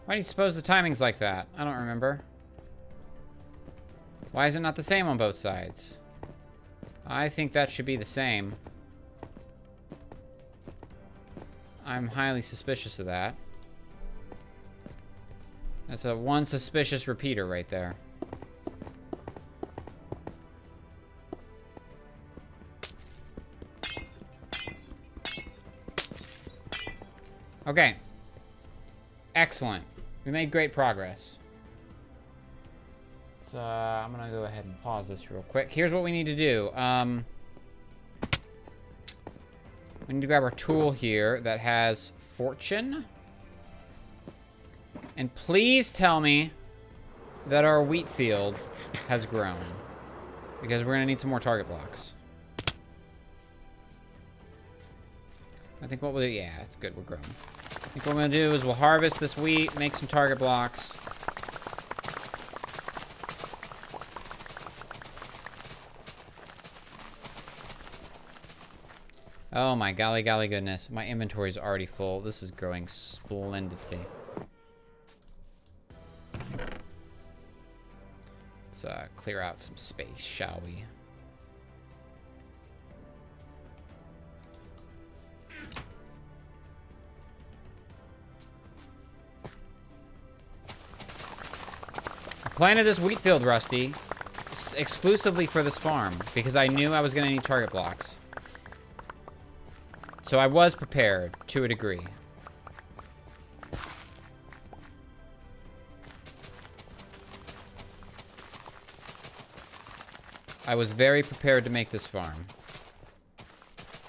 Why do you suppose the timing's like that? I don't remember. Why is it not the same on both sides? I think that should be the same. I'm highly suspicious of that. That's a one suspicious repeater right there. Okay. Excellent. We made great progress. So, I'm gonna go ahead and pause this real quick. Here's what we need to do. We need to grab our tool here that has fortune. And please tell me that our wheat field has grown. Because we're gonna need some more target blocks. I think what we'll do, yeah, it's good, we're growing. I think what we're gonna do is we'll harvest this wheat, make some target blocks. Oh my golly goodness. My inventory is already full. This is growing splendidly. Let's clear out some space, shall we? I planted this wheat field, Rusty, exclusively for this farm, because I knew I was going to need target blocks. So I was prepared, to a degree. I was very prepared to make this farm.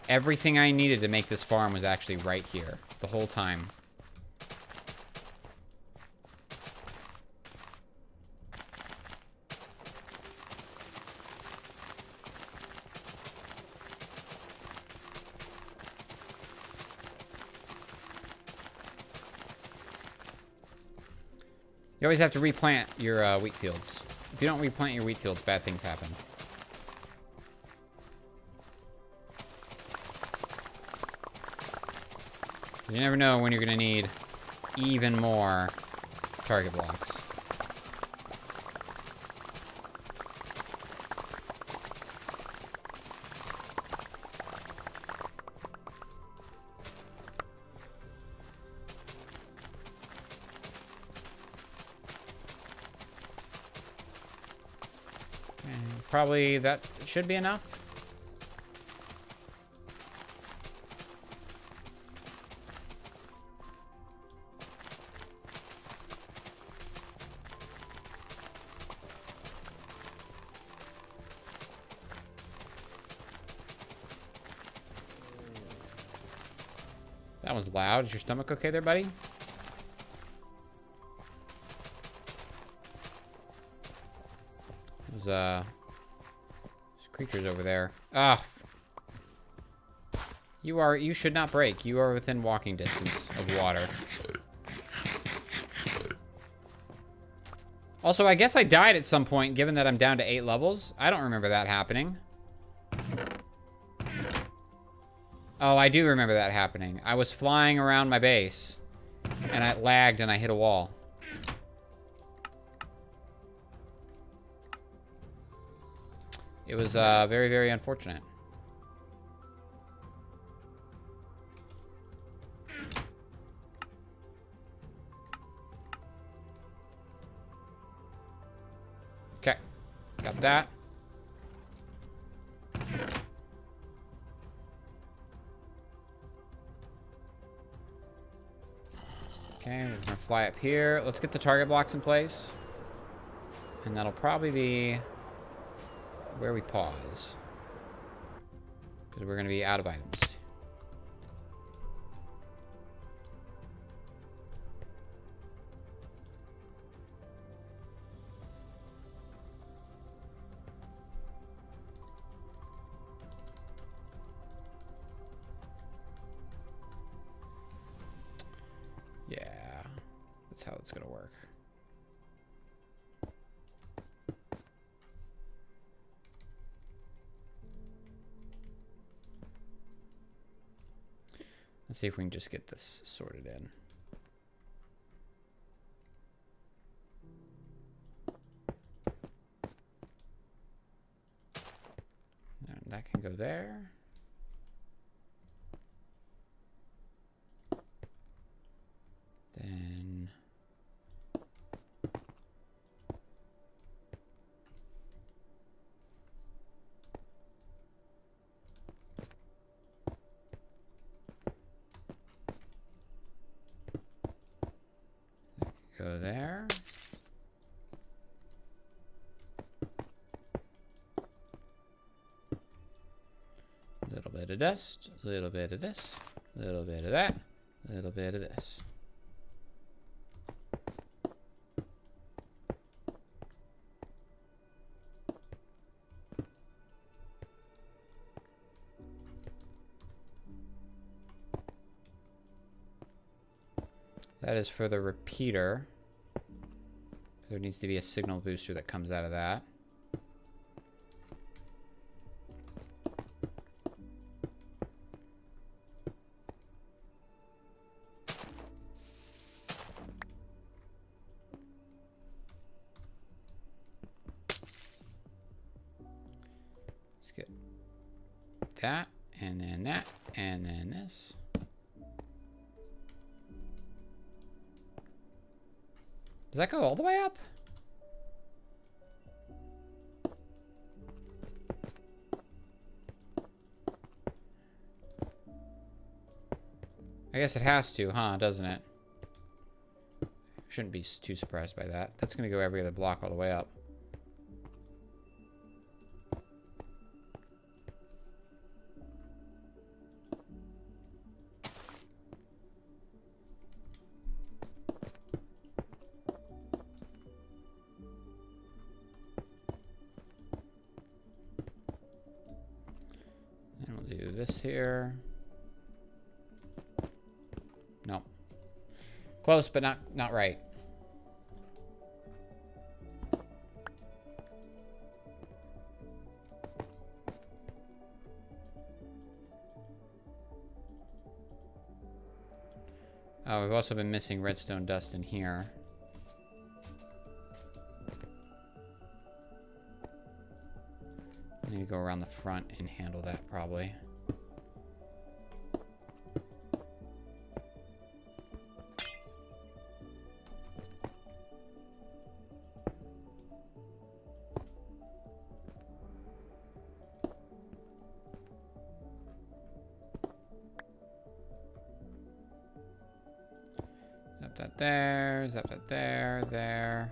Everything I needed to make this farm was actually right here, the whole time. You always have to replant your wheat fields. If you don't replant your wheat fields, bad things happen. You never know when you're going to need even more target blocks. Probably that should be enough. That was loud. Is your stomach okay there, buddy? There's creatures over there. Ah. You should not break. You are within walking distance of water. Also, I guess I died at some point, given that I'm down to 8 levels. I don't remember that happening. Oh, I do remember that happening. I was flying around my base, and I lagged and I hit a wall. It was very, very unfortunate. Okay, got that. Okay, we're gonna fly up here. Let's get the target blocks in place. And that'll probably be where we pause. Because we're gonna be out of items. Yeah, that's how it's gonna work. Let's see if we can just get this sorted in. go there. Then go there. A little bit of dust, a little bit of this, a little bit of that, a little bit of this. That is for the repeater. There needs to be a signal booster that comes out of that. Let's get that, and then that, and then this. Does that go all the way up? I guess it has to, huh? Doesn't it? Shouldn't be too surprised by that. That's gonna go every other block all the way up. And we'll do this here. No. Close, but not right. Oh, we've also been missing redstone dust in here. I need to go around the front and handle that probably. Zap that there, zap that there, there.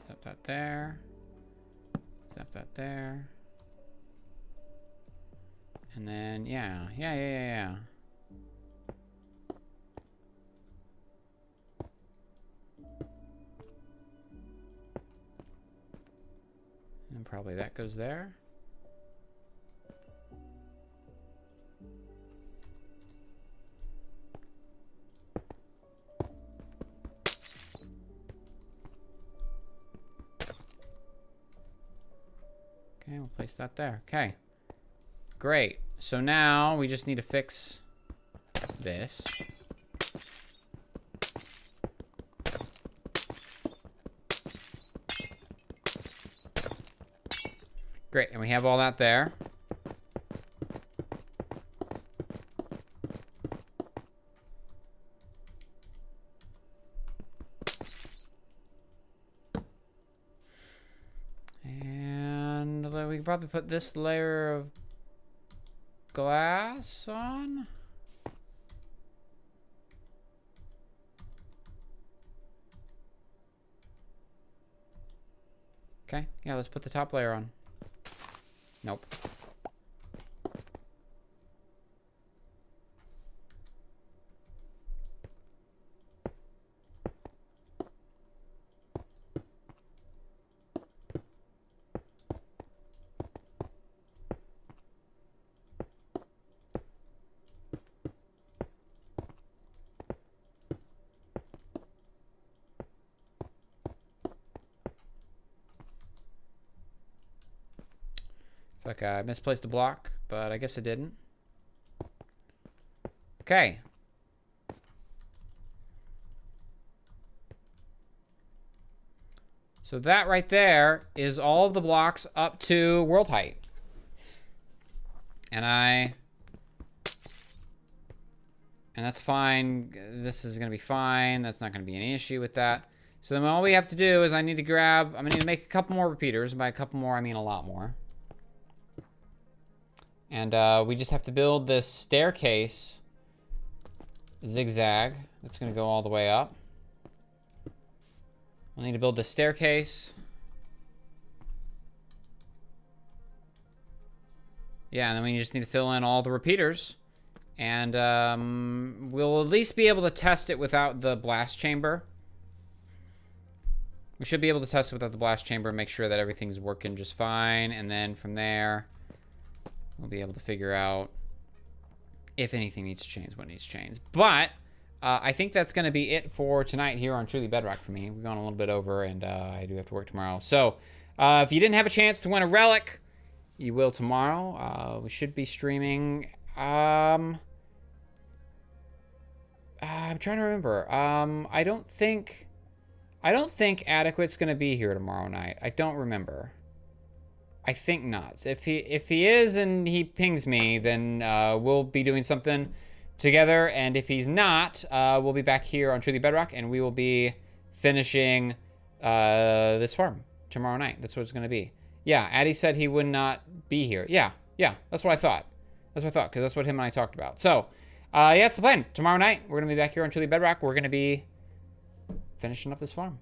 Zap that there. Zap that there. And then, yeah. And probably that goes there. Okay, we'll place that there. Okay. Great. So now we just need to fix this. Great, and we have all that there. And we can probably put this layer of glass on. Okay, yeah, let's put the top layer on. Nope. Like I misplaced a block, but I guess I didn't. Okay. So that right there is all of the blocks up to world height. And that's fine. This is going to be fine. That's not going to be any issue with that. So then all we have to do is I'm going to need to make a couple more repeaters. By a couple more, I mean a lot more. And we just have to build this staircase zigzag. That's going to go all the way up. We'll need to build this staircase. Yeah, and then we just need to fill in all the repeaters. And we'll at least be able to test it without the blast chamber. We should be able to test it without the blast chamber and make sure that everything's working just fine. And then from there, we'll be able to figure out if anything needs to change, what needs to change. But I think that's going to be it for tonight here on Truly Bedrock for me. We've gone a little bit over, and I do have to work tomorrow. So if you didn't have a chance to win a relic, you will tomorrow. We should be streaming. I'm trying to remember. I don't think Adequate's going to be here tomorrow night. I don't remember. I think not. If he is and he pings me, then we'll be doing something together. And if he's not, we'll be back here on Truly Bedrock, and we will be finishing this farm tomorrow night. That's what it's going to be. Yeah, Addy said he would not be here. Yeah, that's what I thought. That's what I thought, because that's what him and I talked about. So, yeah, that's the plan. Tomorrow night, we're going to be back here on Truly Bedrock. We're going to be finishing up this farm.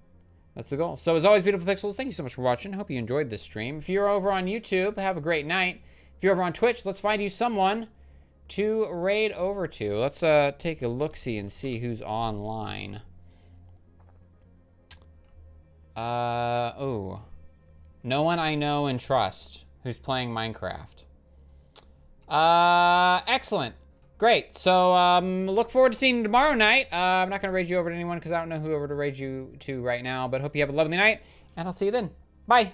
That's the goal. So, as always, beautiful pixels, thank you so much for watching. I hope you enjoyed this stream. If you're over on YouTube, have a great night. If you're over on Twitch, let's find you someone to raid over to. Let's take a look-see and see who's online. Oh. No one I know and trust who's playing Minecraft. Excellent. Great. So, look forward to seeing you tomorrow night. I'm not going to raid you over to anyone because I don't know who over to raid you to right now, but hope you have a lovely night, and I'll see you then. Bye.